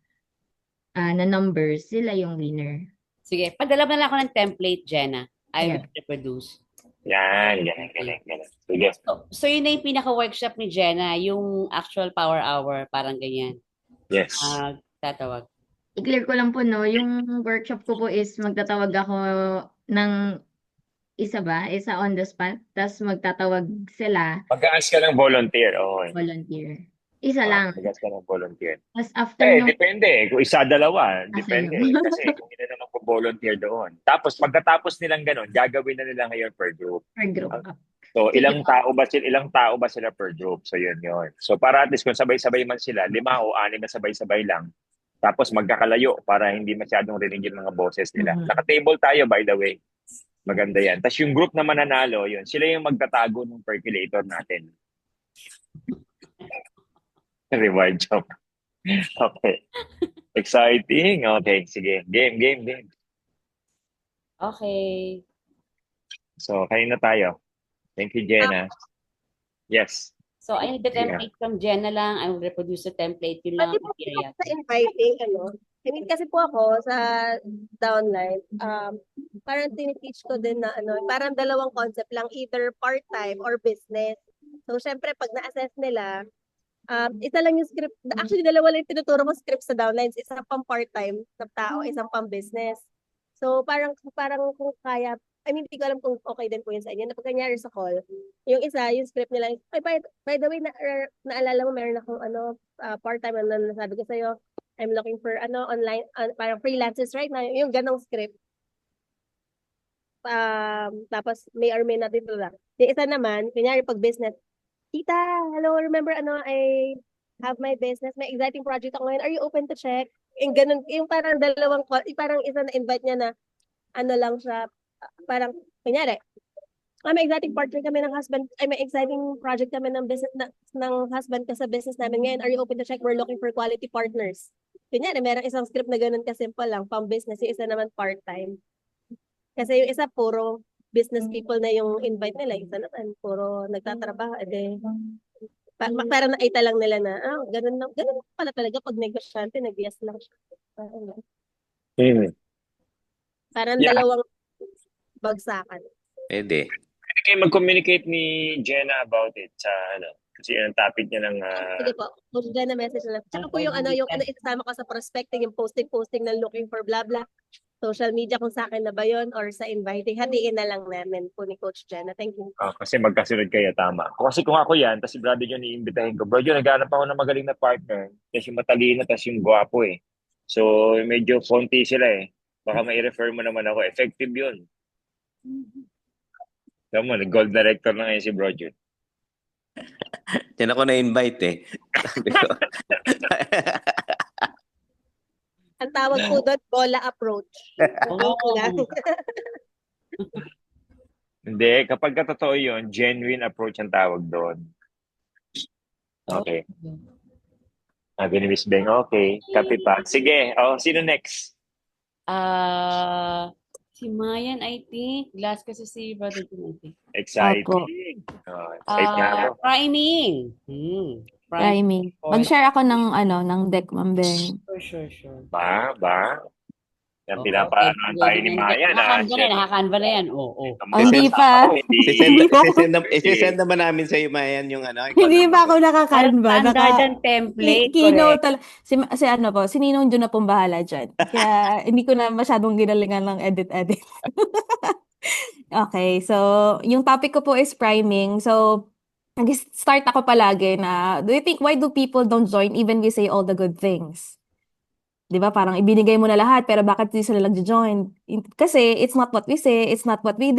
na numbers, sila yung winner. Sige, padala mo na lang ako ng template, Jenna. I will Yeah. reproduce. Yan, ganun. Sige. So yun na yung pinaka-workshop ni Jenna, yung actual power hour, parang ganyan. Yes. Tatawag. I-clear ko lang po, no, yung workshop ko po is magtatawag ako ng isa on the spot, tapos magtatawag sila, Mag-ask ka ng volunteer. Oo. volunteer. Isa lang. Mag-ask ka ng volunteer. Tapos after nung Depende. Kung isa, dalawa. sa'yo. Depende. Kasi kung hindi na mag-volunteer doon. Tapos, pagkatapos nilang ganun, gagawin na nila ngayon per group. per group. So, Sige ilang tao ba sila per group? So, yun. So, para at least kung sabay-sabay man sila, 5 o 6 na sabay-sabay lang. Tapos, magkakalayo para hindi masyadong rinig yung mga boses nila. Mhm. Naka-table tayo, by the way. Maganda yan. Tapos, yung group na mananalo, yun, sila yung magtatago ng percolator natin. Reward job. Okay. Exciting. Okay, sige. Game. Okay. So, kayo na tayo. Thank you, Jenna. Yes. So I need the template from Jenna lang. I will reproduce the template. Yun lang Pati ang po criteria. sa inviting, I mean, kasi po ako sa downline, parang tiniteach ko din na parang dalawang concept lang, either part-time or business. So, syempre, pag na-assess nila, isa lang yung script. Actually, dalawa lang yung tinuturo ko script sa downlines. Isa pang part-time na tao, isang pang business. So, parang kung kaya, I mean, hindi ko alam kung okay din po yun sa inyo. Na pag kanyari sa call, yung isa, yung script nila, ay, by the way, naalala mo, meron akong part-time na nasabi ko sa'yo, I'm looking for online, parang freelancers right now, yung ganong script. Tapos may or may not dito lang. Yung isa naman, kunyari pag business, Tita, hello, remember I have my business, may exciting project ako ngayon, are you open to check? Yung ganun, yung parang dalawang call, parang isa na invite niya na lang siya, parang, kunyari, may exciting partner kami ng husband, may exciting project kami ng business ng husband ko sa business namin ngayon. Are you open to check? We're looking for quality partners. Kunyari, merong isang script na ganun ka-simple lang, pang business, yung isa naman part-time. Kasi yung isa, puro business people na yung invite nila. Isa naman, puro nagtatrabaho. Para nakita lang nila na, ganun pala talaga pag negosyante, nag-yes lang siya. Parang dalawang bagsakan. Pwede. Pwede kayo mag-communicate ni Jenna about it sa kasi yung topic niya ng Sige po, kung na message na lang. Tsaka po yung isasama ko sa prospecting, yung posting na looking for blah blah. Social media kung sa akin na ba yun or sa inviting, hatiin na lang namin po ni Coach Jenna. Thank you. kasi magkasunod kayo, tama. Kasi kung ako yan, tapos si Brother John iimbitahin ko, Bro John, naghanap ako ng magaling na partner, tapos yung matalino, tapos yung gwapo eh. So, medyo konti sila eh. Baka mai-refer mo naman ako. Effective yun. Tama mo, gold director na ngayon si Bro John. Yan ako na-invite eh. Sabi ko. Ang tawag po doon, bola approach. Hindi, kapag totoo yun, genuine approach ang tawag doon. Okay. Sabi ni Miss Beng, okay. Copy pa. Sige, sino next? Si Mayan, I think. Last kasi si Brother Jun, I think. Exciting. Excited na ako. Priming. Priming. Mag-share ako ng deck, Ma'am Beng. Sure. Ba? Yan, Okay, pinapaanoan tayo ni Maya na siya. Nakakanva na yan. Oo. Hindi pa. Isesend, Hindi pa ako, isesend naman namin sa iyo, Mayan, yung ano. ikaw hindi naman pa ako mag- Parang nakakanva. standard and template, Keynote correct. si ano po, si Ninong Jun na pong bahala dyan. Kaya hindi ko na masyadong ginalingan ng edit-edit. Okay, so yung topic ko po is priming. So, nag-start ako palagi na, do you think why do people don't join even we say all the good things? 'Di ba? Parang ibinigay mo na lahat pero bakit di sila nagjo-join? Kasi it's not what we say, it's not what they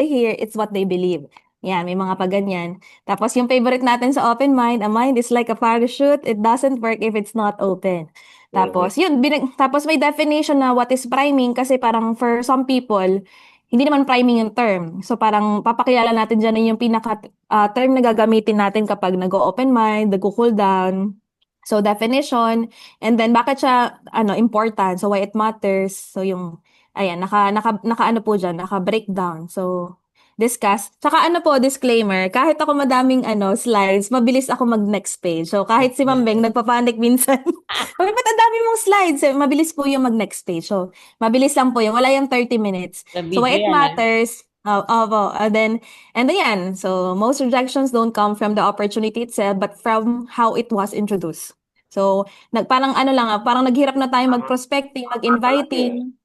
hear, it's what they believe. Yan, may mga paganyan. Tapos yung favorite natin sa open mind, a mind is like a parachute, it doesn't work if it's not open. Tapos yun, tapos may definition na what is priming kasi parang for some people, hindi naman priming yung term. So parang papakilala natin dyan yung pinaka term na gagamitin natin kapag nag-open mind, nag-cool down. So definition, and then bakit siya important? So why it matters? So yung ayan, naka ano po diyan, naka-breakdown. So discuss. Tsaka ano po, disclaimer, kahit ako madaming slides, mabilis ako mag-next page. So kahit si Mambeng nagpapanik minsan. Sabi, ba't ang dami mong slides? Mabilis po yung mag-next page. So mabilis lang po yung wala yung 30 minutes. Sa So why video it yan, matters, and then yan. So most rejections don't come from the opportunity itself, but from how it was introduced. So, parang parang naghirap na tayo mag-prospecting, mag-inviting.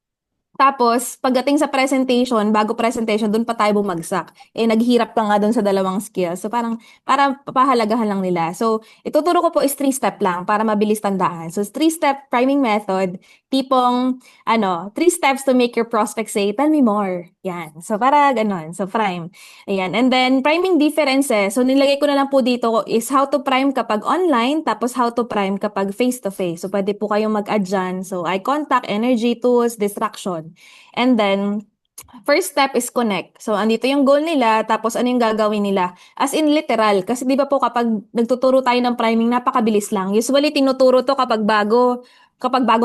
Tapos, pagdating sa presentation, bago presentation, doon pa tayo bumagsak. Naghirap ka nga doon sa dalawang skills. So, parang, para papahalagahan lang nila. So, ituturo ko po is 3-step lang para mabilis tandaan. So, 3-step priming method, tipong, 3 steps to make your prospect say, tell me more. Yan. So, para ganon. So, prime. Ayan. And then, priming differences. So, nilagay ko na lang po dito is how to prime kapag online, tapos how to prime kapag face-to-face. So, pwede po kayong mag-add dyan. So, eye contact, energy, tools, distraction. And then, first step is connect. So, andito yung goal nila, tapos ano yung gagawin nila. As in literal. Kasi di ba po kapag nagtuturo tayo ng priming, napakabilis lang. Usually, tinuturo to kapag bago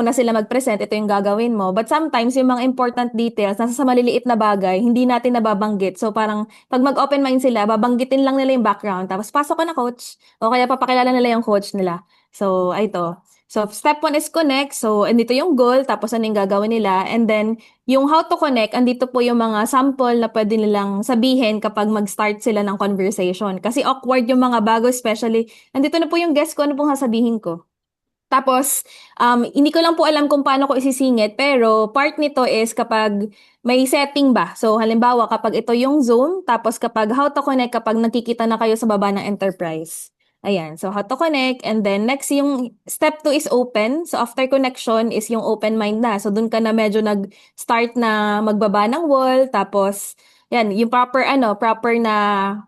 na sila mag-present, ito yung gagawin mo. But sometimes, yung mga important details, nasa sa maliliit na bagay, hindi natin nababanggit. So, parang, pag mag-open mind sila, babanggitin lang nila yung background. Tapos, pasok ka na coach. O kaya papakilala nila yung coach nila. So, ito. So, step 1 is connect. So, andito yung goal, tapos ano yung gagawin nila. And then, yung how to connect, andito po yung mga sample na pwede nilang sabihin kapag mag-start sila ng conversation. Kasi awkward yung mga bago, especially, andito na po yung guest ko, ano pong sasabihin ko. Tapos, hindi ko lang po alam kung paano ko isisingit, pero part nito is kapag may setting ba. So, halimbawa, kapag ito yung Zoom, tapos kapag how to connect, kapag nakikita na kayo sa baba ng enterprise. Ayan, so how to connect. And then next, yung step 2 is open. So, after connection is yung open mind na. So, dun ka na medyo nag-start na magbaba ng wall. Tapos, yan, yung proper na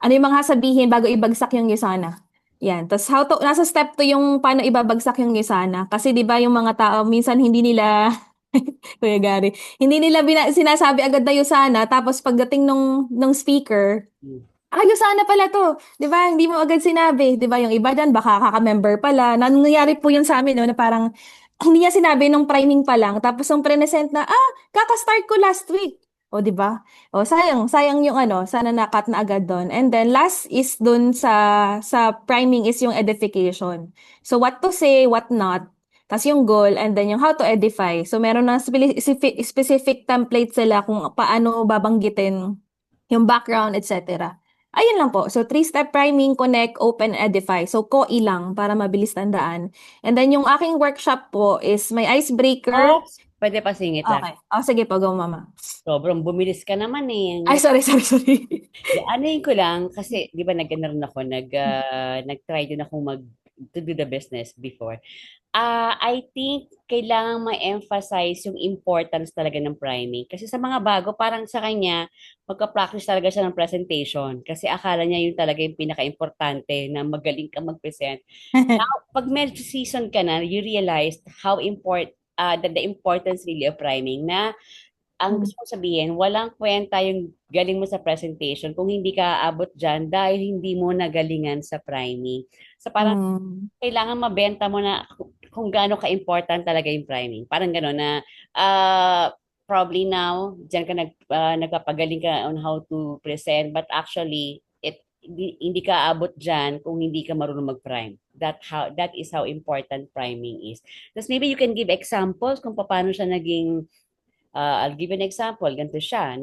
yung mga sabihin bago ibagsak yung Yusana. Yan. Tapos nasa step 2 yung paano ibabagsak yung Yusana. Kasi 'di ba yung mga tao minsan hindi nila Kuya Gary, hindi nila sinasabi agad na Yusana tapos pagdating nung speaker, Yusana pala to. 'Di ba? Hindi mo agad sinabi, 'di ba? Yung iba diyan baka kaka-member pala. Nangyayari po yun sa amin no, na parang hindi niya sinabi nung priming pa lang tapos nung present na, kaka-start ko last week. O, 'di ba? O, sayang yung sana na-cut na agad doon. And then last is doon sa priming is yung edification. So what to say, what not. Tas yung goal and then yung how to edify. So meron na specific template sila kung paano babanggitin yung background, etc. Ayun lang po. So 3-step priming, connect, open, edify. So KOI lang para mabilis tandaan. And then yung aking workshop po is may icebreaker. Pwede pa singit lang. Okay. Sige po, go mama. Sobrang bumilis ka naman eh. Ay, sorry. Anuin ko lang, kasi di ba nag-ano ako, nag-try din ako to do the business before. I think kailangan ma-emphasize yung importance talaga ng priming. Kasi sa mga bago, parang sa kanya, magka-practice talaga siya ng presentation. Kasi akala niya yun talaga yung pinaka-importante na magaling ka mag-present. Now, pag medyo season ka na, you realize how the importance really of priming na ang gusto ko sabihin, walang kwenta yung galing mo sa presentation kung hindi ka aabot dyan dahil hindi mo nagalingan sa priming. So parang kailangan mabenta mo na kung gaano ka-important talaga yung priming. Parang gano'n na probably now, dyan ka nagpapagaling ka on how to present but actually, hindi ka aabot dyan kung hindi ka marunong mag-prime. That is how important priming is. Tapos maybe you can give examples kung paano siya naging. I'll give an example. Ganito siya.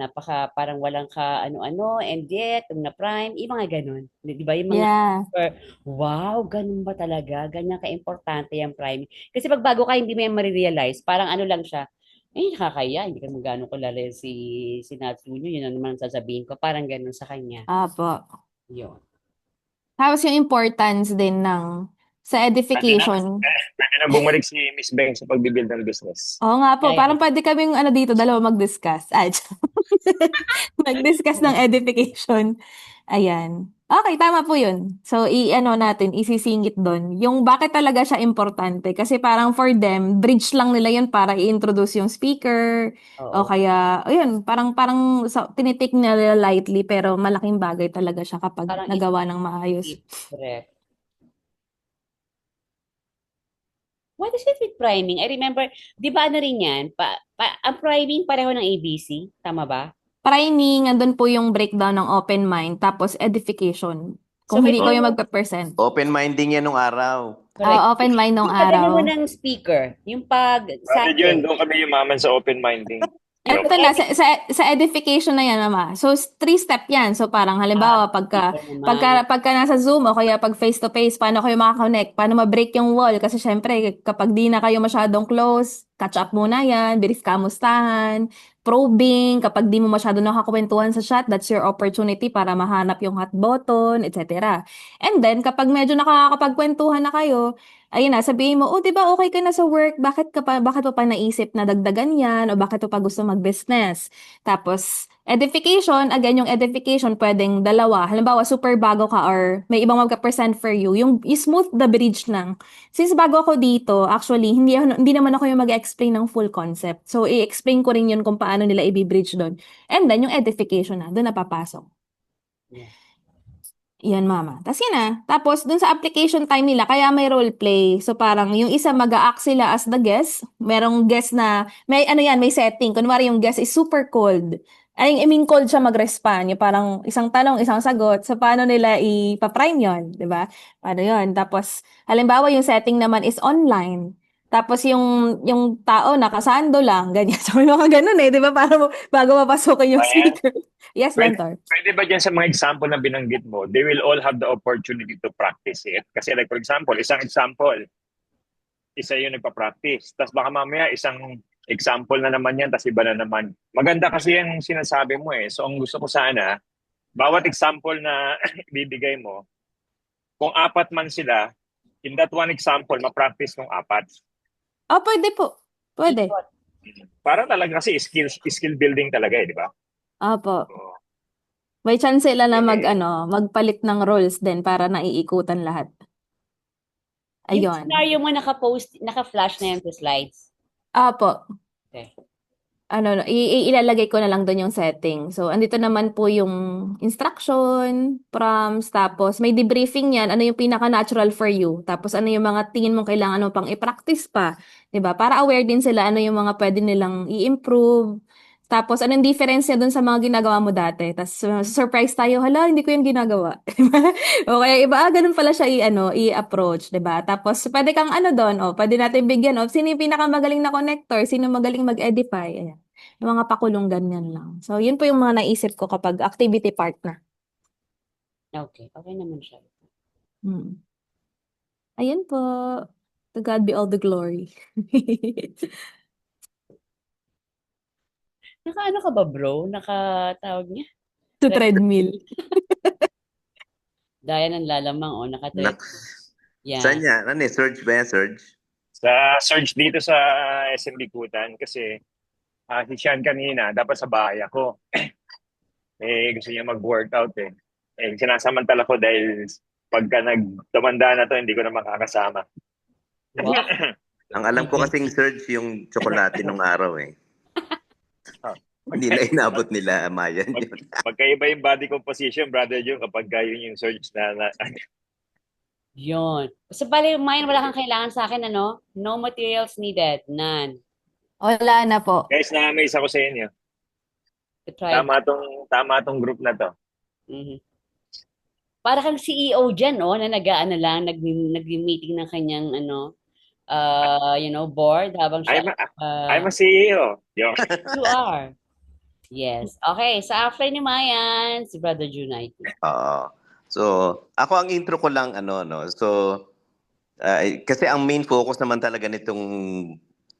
Parang walang ka ano-ano, and yet, nung na-prime, yung mga ganun. Di ba? Yung mga, Yeah. wow, ganun ba talaga? Ganyan ka-importante yung priming. Kasi pag bago ka, hindi mo yan marirealize. Parang ano lang siya, nakakaya. Hindi ka magano kilala si Natsuno. Yun ang naman sasabihin ko. Parang ganun sa kanya. Apo. Yun. Tapos yung importance din ng sa edification. Pwede na bumalik si Miss Beng sa pagbibuild ng business. Oo nga po, Kaya, parang pwede kaming dito, dalawa mag-discuss. Mag-discuss ng edification. Ayan. Okay, tama po yun. So, natin, isisingit doon. Yung bakit talaga siya importante. Kasi parang for them, bridge lang nila yun para i-introduce yung speaker. O oo. kaya, ayun, parang tinitik nila lightly, pero malaking bagay talaga siya kapag Parang nagawa ng maayos. correct. What is it with priming? I remember, di ba ano rin yan? Ang priming pareho ng ABC, tama ba? Priming, andun po yung breakdown ng open mind, tapos edification. So, Kung hindi ko pwede yung mo, magpe-present. Open-minding yan nung araw. correct. Open mind nung Yung padala mo araw. ng speaker, yung pag sa Brother Jun, akin. doon kami yumaman sa open minding. Ito na, sa edification na yan, Mama. So, 3-step yan. So, parang halimbawa, pagka naman. nasa Zoom o kaya pag face-to-face, paano kayo makakonect? Paano ma-break yung wall? Kasi syempre, kapag di na kayo masyadong close, catch up muna yan, bilis kamustahan, probing, kapag di mo masyado nakakwentuhan sa chat, that's your opportunity para mahanap yung hot button, etc. And then, kapag medyo nakakapagkwentuhan na kayo, ayun na, sabihin mo, oh, di ba okay ka na sa work? Bakit mo pa naisip na dagdagan yan? O bakit mo pa gusto mag-business? Tapos, edification, again, yung edification, pwedeng dalawa. Halimbawa, super bago ka or may ibang magka-present for you. Yung smooth the bridge ng, since bago ako dito, actually, hindi naman ako yung mag-explain ng full concept. So, i-explain ko rin yun kung paano nila i-bridge doon. And then, yung edification na, doon na papasok. Yeah. Yan, Mama. Tapos yun na. Tapos, dun sa application time nila, kaya may role play. So, parang yung isa mag-a-act sila as the guest. Merong guest na, may setting. Kunwari yung guest is super cold. I mean, cold siya mag-respond. Yung parang isang tanong, isang sagot. So, paano nila ipa-prime yun? Diba? Paano yun? Tapos, halimbawa, yung setting naman is online. Tapos, yung tao nakasando lang. Ganyan. So, may mga ganun di ba? Para bago mapasukin yung Ayan. speaker. Yes, Mentor. Pwede ba dyan sa mga example na binanggit mo, they will all have the opportunity to practice it? Kasi like for example, isang example, isa yung nagpa-practice. Tapos baka mamaya isang example na naman yan, tapos iba na naman. Maganda kasi yung sinasabi mo eh. So ang gusto ko sana, bawat example na bibigay mo, kung 4 man sila, in that one example, ma-practice ng 4. Pwede po. Pwede. Para talaga kasi skill building talaga di ba? Opo. So, May chance sila na eh, magpalit ng roles din para naiikutan lahat. Yung Ayun. scenario mo naka-flash na yan sa slides. Opo. Okay. Ilalagay ko na lang doon yung setting. So, andito naman po yung instruction, prompts, tapos may debriefing yan. Ano yung pinaka-natural for you? Tapos ano yung mga tingin mo kailangan mo pang i-practice pa? 'Di ba? Para aware din sila ano yung mga pwede nilang i-improve. Tapos anong difference niya doon sa mga ginagawa mo dati? Tapos surprise tayo, hala, hindi ko yung ginagawa. O kaya iba, ganun pala siya i-approach, 'di ba? Tapos pwede kang doon, pwede natin bigyan sino yung pinakamagaling na connector, sino magaling mag-edify. Ayan. Yung mga pakulong ganyan lang. So, yun po yung mga naisip ko kapag activity partner. Okay. Okay naman siya. Hmm. Ayun po. To God be all the glory. Naka-ano ka ba, bro? Naka-tawag niya? To treadmill. Daya ng lalamang, naka-tread. Saan Yan. yan? Ano Surge ba yan, Surge? sa search dito sa SMB Kutan kasi si Sean kanina, dapat sa bahay ako. Gusto niya mag-workout eh. Sinasamantala ko dahil pagka nagtumanda na to, hindi ko na makakasama. Wow. Ang alam ko kasing Surge yung tsokolate nung araw eh. Hindi na inabot nila Mayan yun. Magkaiba yung body composition, brother Joe, kapag yun yung search na Yun. So, bali, mine, wala kang kailangan sa akin, No materials needed. None. Wala na po. Guys, na-amaze ako sa inyo. To try. Tama tong group na to. Mhm. Para kang CEO dyan, oh, na nag-aano lang, nag-meeting ng kanyang, board habang siya, I'm a, I'm uh, a CEO. Yo. you are. Yes. Okay, sa after ni Mayan, si Brother Junay. Oo. So, ako ang intro ko lang ano no. So, kasi ang main focus naman talaga nitong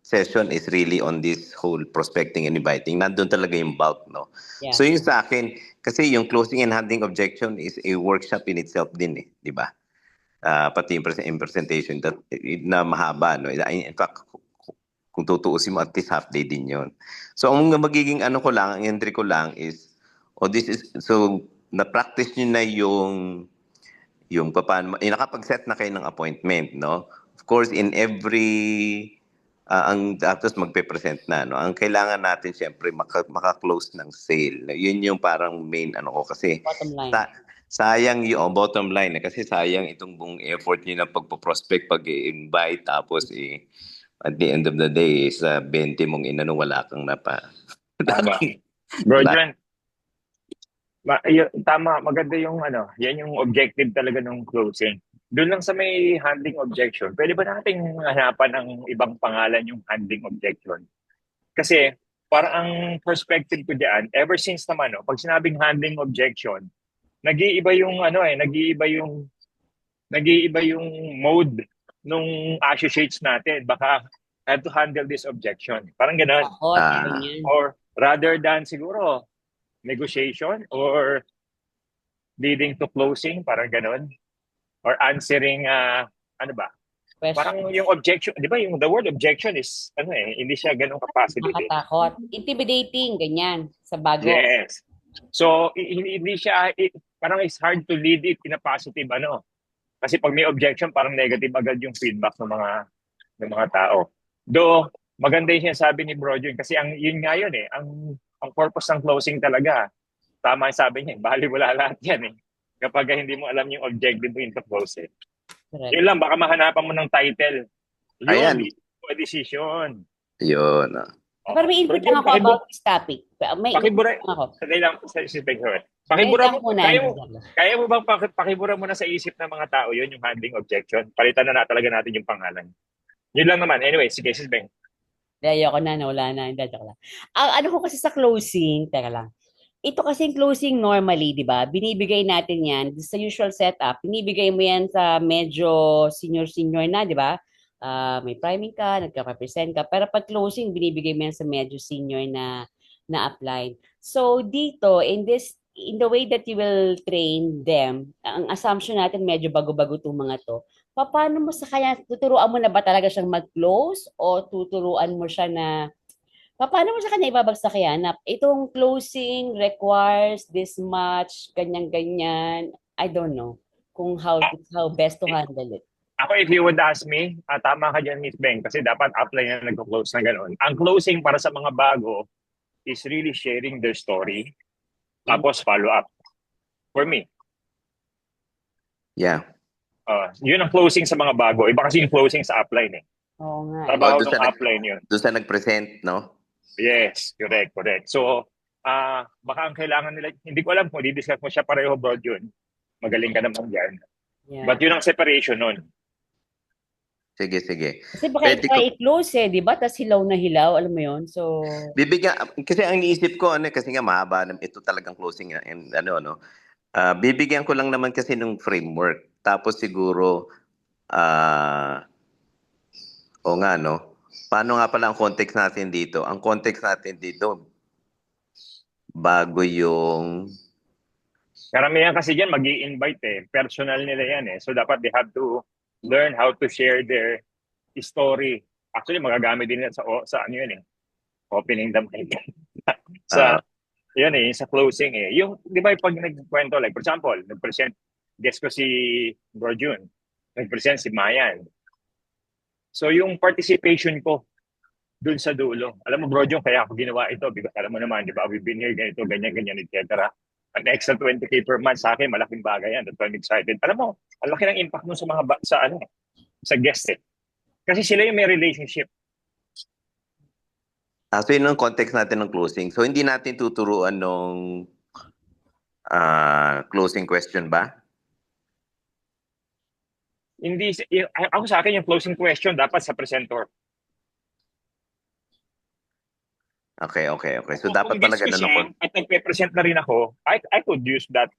session is really on this whole prospecting and inviting. Nandun talaga yung bulk, no? Yeah. So yung sa akin, kasi yung closing and handling objection is a workshop in itself din eh, di ba? Pati yung presentation na mahaba, no? In fact, kung tutuusin mo, at least half day din yon. So ang magiging ano ko lang, ang entry ko lang is, so na-practice nyo na yung paano, nakapag-set na kayo ng appointment, no? Of course, in every, tapos magpe-present na, no? Ang kailangan natin, syempre, maka-close ng sale. Yun yung parang main, ano ko, kasi, Bottom line. sayang yung bottom line, kasi sayang itong buong effort nyo ng pagpo-prospect, pag-invite, tapos, at the end of the day, sa 20 mong inano, wala kang napa. Tama. Bro John, tama, maganda yung yan yung objective talaga ng closing. Doon lang sa may handling objection, pwede ba nating hanapan ng ibang pangalan yung handling objection? Kasi para ang perspective ko diyan, ever since naman pag sinabing handling objection, nag-iiba yung mode nung associates natin. Baka I have to handle this objection. Parang gano'n. Ako, Ah. ganyan. Or rather than siguro negotiation or leading to closing, parang gano'n. Or answering, ano ba? Question. Parang yung objection, di ba yung the word objection is, hindi siya ganun ka-positive. Makatakot. Intimidating, ganyan. Sa bago. Yes. So, hindi siya, parang it's hard to lead it in a positive, Kasi pag may objection, parang negative agad yung feedback ng mga tao. Though, maganda yung sinasabi ni Bro Jun, kasi yun nga yun ang purpose ng closing talaga. Tama yung sabi niya, bali wala lahat yan kapag hindi mo alam yung objective mo into closing. Correct. Yun lang, baka mahanapan mo ng title. Yun, Ayan. a decision. Yun. Pero may input lang ako about this topic. May pakibura, input lang ako. Sadali lang, si Benjamin. Pakibura mo, Muna, kaya mo bang pakibura mo na sa isip ng mga tao yun, yung handling objection? Palitan na talaga natin yung pangalan. Yun lang naman. Anyway, sige, sis Beng. Ayoko na, wala na. Hindi, joke lang. Ang ano ko kasi sa closing, teka lang. Ito kasing closing normally, di ba? Binibigay natin yan sa usual setup. Binibigay mo yan sa medyo senior-senior na, di ba? May priming ka, nagka-represent ka. Pero pag closing, binibigay mo yan sa medyo senior na upline. So dito, in the way that you will train them, ang assumption natin medyo bago-bago itong mga to. Paano mo sa kanya, tuturuan mo na ba talaga siyang mag-close o tuturuan mo siya na paano mo sa kanya ibabagsak yan? Itong closing requires this much, ganyan-ganyan. I don't know kung how best to handle it. Ako, if you would ask me, tama ka dyan, Miss Beng, kasi dapat upline na nag-close na gano'n. Ang closing para sa mga bago is really sharing their story, tapos follow-up. For me. Yeah. Yun ang closing sa mga bago. Iba kasi yung closing sa upline Oo nga. Trabaho ng upline yun. Doon sa nag-present, no? Yes, correct. So, baka ang kailangan nila, hindi ko alam kung di-discuss mo siya pareho, bro, yun. Magaling ka naman dyan. Yeah. But yun ang separation nun. Sige. Kasi baka i-close di ba? Tapos hilaw na hilaw, alam mo yun? So, kasi ang iniisip ko, kasi nga mahaba, ito talagang closing, and bibigyan ko lang naman kasi ng framework. Tapos siguro, paano nga pala ang context natin dito? Ang context natin dito, bago yung... Karamihan kasi dyan mag-i-invite Personal nila yan So dapat they have to learn how to share their story. Actually, magagamit din yan sa ano yun Opening the mic. Yun sa closing Yung, di ba pag nagkwento, like for example, nag-present, guess ko si Bro Jun, nag-present si Mayan. So yung participation ko dun sa dulo. Alam mo, Bro Jun, kaya ako ginawa ito because alam mo naman, di ba, we've been here, ganito, ganyan, etc. An extra 20K per month sa akin, malaking bagay yan. That's why I'm excited. Alam mo, ang laki ng impact nun sa mga sa guest Kasi sila yung may relationship. So yun ang context natin ng closing. So hindi natin tuturuan ng closing question ba? Hindi, ako sa akin yung closing question dapat sa presenter. Okay. So Kung dapat guest talaga ko ano siya at nagpe-present na rin ako, I could use that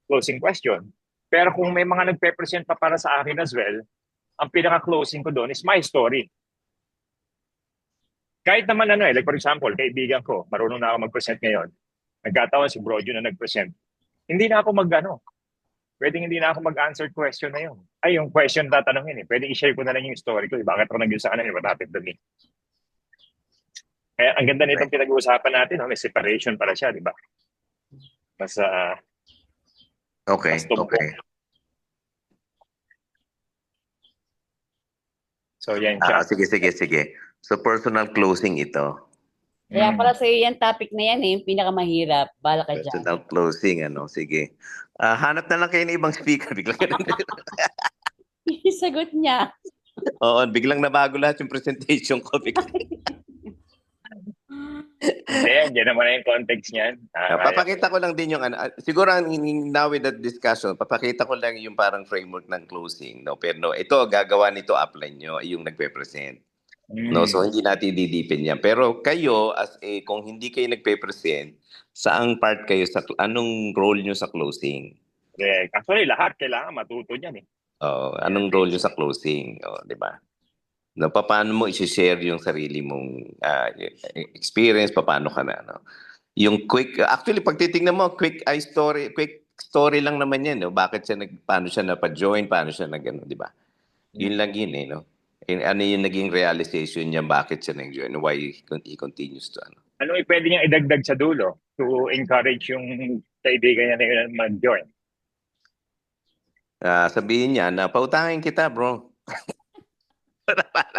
closing question. Pero kung may mga nagpe-present pa para sa akin as well, ang pinaka-closing ko doon is my story. Kahit naman like for example, kaibigan ko, marunong na ako mag-present ngayon. Nagkataon si Brojo na nag-present. Hindi na ako pwedeng hindi na ako mag-answer question na yun. Ay, yung question tatanungin eh. Pwedeng i-share ko na lang yung story ko. Bakit ako nag-yun sa kanila? What happened to me? Kaya ang ganda nitong pinag-uusapan natin, may separation para siya, di ba? Mas, Okay. mas tumpok. So, yan siya. Sige. So personal closing ito. Kaya para sa iyo yan topic na yan yung pinakamahirap. Bala ka dyan. Personal closing, sige. Hanap na lang kayo ng ibang speaker. Sagot niya. Oo, biglang nabago lahat yung presentation ko. Yan naman na yung context niyan. Papakita ko lang din yung siguro now with that discussion, papakita ko lang yung parang framework ng closing, no? Pero no, ito gagawa nito upline nyo, yung nagpe-present. No, so hindi natin didipin yan. Pero kayo kung hindi kayo nagpe-present, saang part kayo anong role nyo sa closing? Actually, lahat kailangan matuto niyan eh. Anong role nyo sa closing, di ba? No, paano mo i-share yung sarili mong experience, paano ka na, no? Yung actually pag titingnan mo, quick story lang naman yan, no? Bakit paano siya napa-join, paano siya di ba? Yun lang yun no? Ano yung naging realization niya, bakit siya nag-join, why he continues to Ano pwede niyang idagdag sa dulo to encourage yung kaibigan niya na yun mag-join? Sabihin niya na pautangin kita, bro.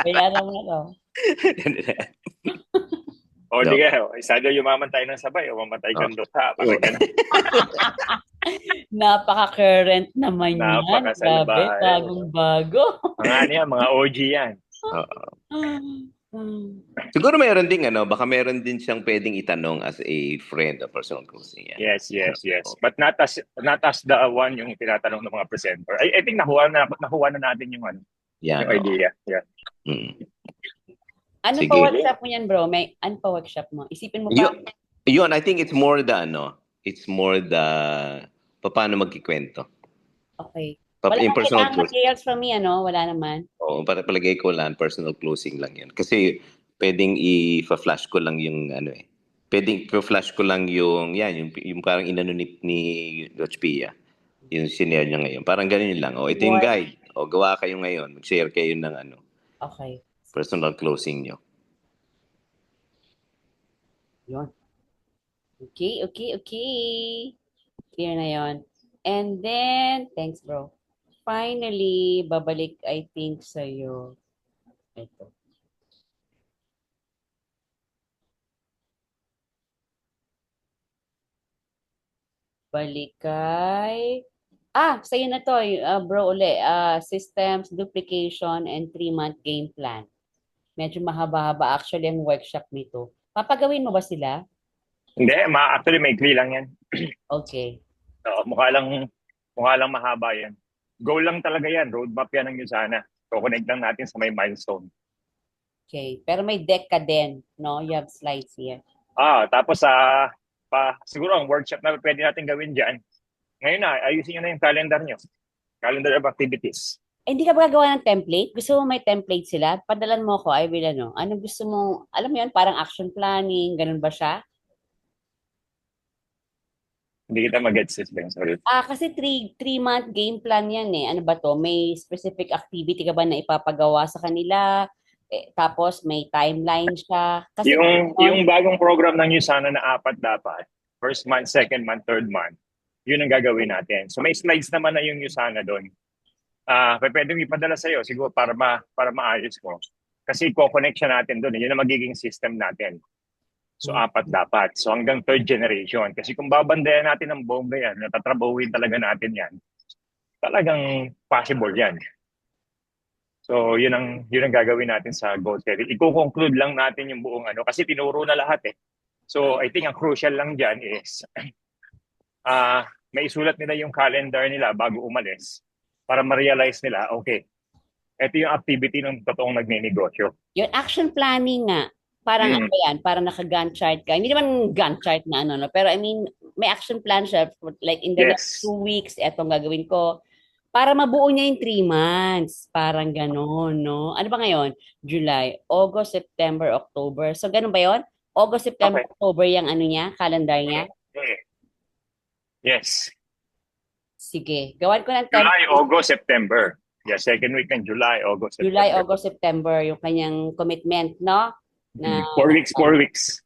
Bayaran mo na to. O di ka, isado yumaman tayo ng sabay o mamatay kang duha. Napaka-current naman yan. Grabe, bagong-bago. Mga OG yan. Siguro mayroon din baka mayroon din siyang pwedeng itanong as a friend of personal closing. Yes. But not as the one yung tinatanong ng mga presenter. I think nakuha na natin yung yung idea. Yeah. Ano pa workshop mo yan, bro? Ano pa workshop mo? Isipin mo pa. Yun, I think it's more the paano magkikwento. Okay. Wala yung personal materials from me, wala naman. Oo, para palagay ko lang, personal closing lang yan. Kasi pwedeng i-flash ko lang yung pwedeng i-flash ko lang yung parang inano ni Coach Pia. Yung senior niya ngayon. Parang ganun lang. Ito yung guide. Gawa kayo ngayon. Mag-share kayo ng Okay. Personal closing nyo. Yun. Okay. Clear na yon. And then, thanks bro. Finally, babalik I think sa'yo. Ito. Balik kay... sa'yo na to, bro uli. Systems, duplication, and 3-month game plan. Medyo mahaba-haba actually ang workshop nito. Papagawin mo ba sila? Hindi, actually may clear lang yan. Okay. Mukha lang mahaba yan. Goal lang talaga yan. Roadmap yan ng USANA. Connect lang natin sa may milestone. Okay. Pero may deck ka din, no? You have slides here. Tapos siguro ang workshop na pwede natin gawin dyan. Ngayon ayusin nyo na yung calendar nyo. Calendar of activities. Hindi ka ba gagawa ng template? Gusto mo may template sila? Padalan mo ako, I will Ano gusto mo? Alam mo yun, parang action planning, ganun ba siya? Hindi kita mag-gets this, Ben. Sorry. Kasi 3-month game plan yan eh. Ano ba to? May specific activity ka ba na ipapagawa sa kanila? Tapos may timeline siya. Kasi yung bagong program ng USANA na 4 dapat. First month, second month, third month. Yun ang gagawin natin. So may slides naman na yung USANA doon. Pwede mo ipadala sa'yo siguro para maayos ko. Kasi i-connect siya natin doon. Yun ang magiging system natin. So 4 dapat. So hanggang 3rd generation. Kasi kung babandayan natin ang bomba yan, natatrabahuin talaga natin yan, talagang possible yan. So yun ang gagawin natin sa goal setting. I-conclude lang natin yung buong kasi tinuro na lahat eh. So I think ang crucial lang dyan is may isulat nila yung calendar nila bago umalis. para ma-realize nila, okay, ito yung activity ng totoong nagnenegosyo. Yung action planning nga, parang Mm. ano yan, parang naka-Gantt chart ka. Hindi naman Gantt chart na ano, no? Pero I mean, may action plan siya. Like in the next Yes. 2 weeks, etong gagawin ko. Para mabuo niya yung 3 months. Parang ganon, no? Ano ba ngayon? July, August, September, October. So, ganun ba yon? August, September, Okay. October yung ano niya, calendar niya. Mm. Yes. Sige, gawan ko ng July, template. August, September. Yeah, second week ng July, August, September. July, August, September, yung kanyang commitment, no? Na, 4 weeks, 4 weeks.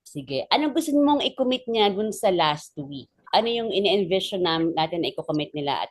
sige. Anong gusto mong i-commit niya dun sa last week? Ano yung ini-envision natin na i-commit nila at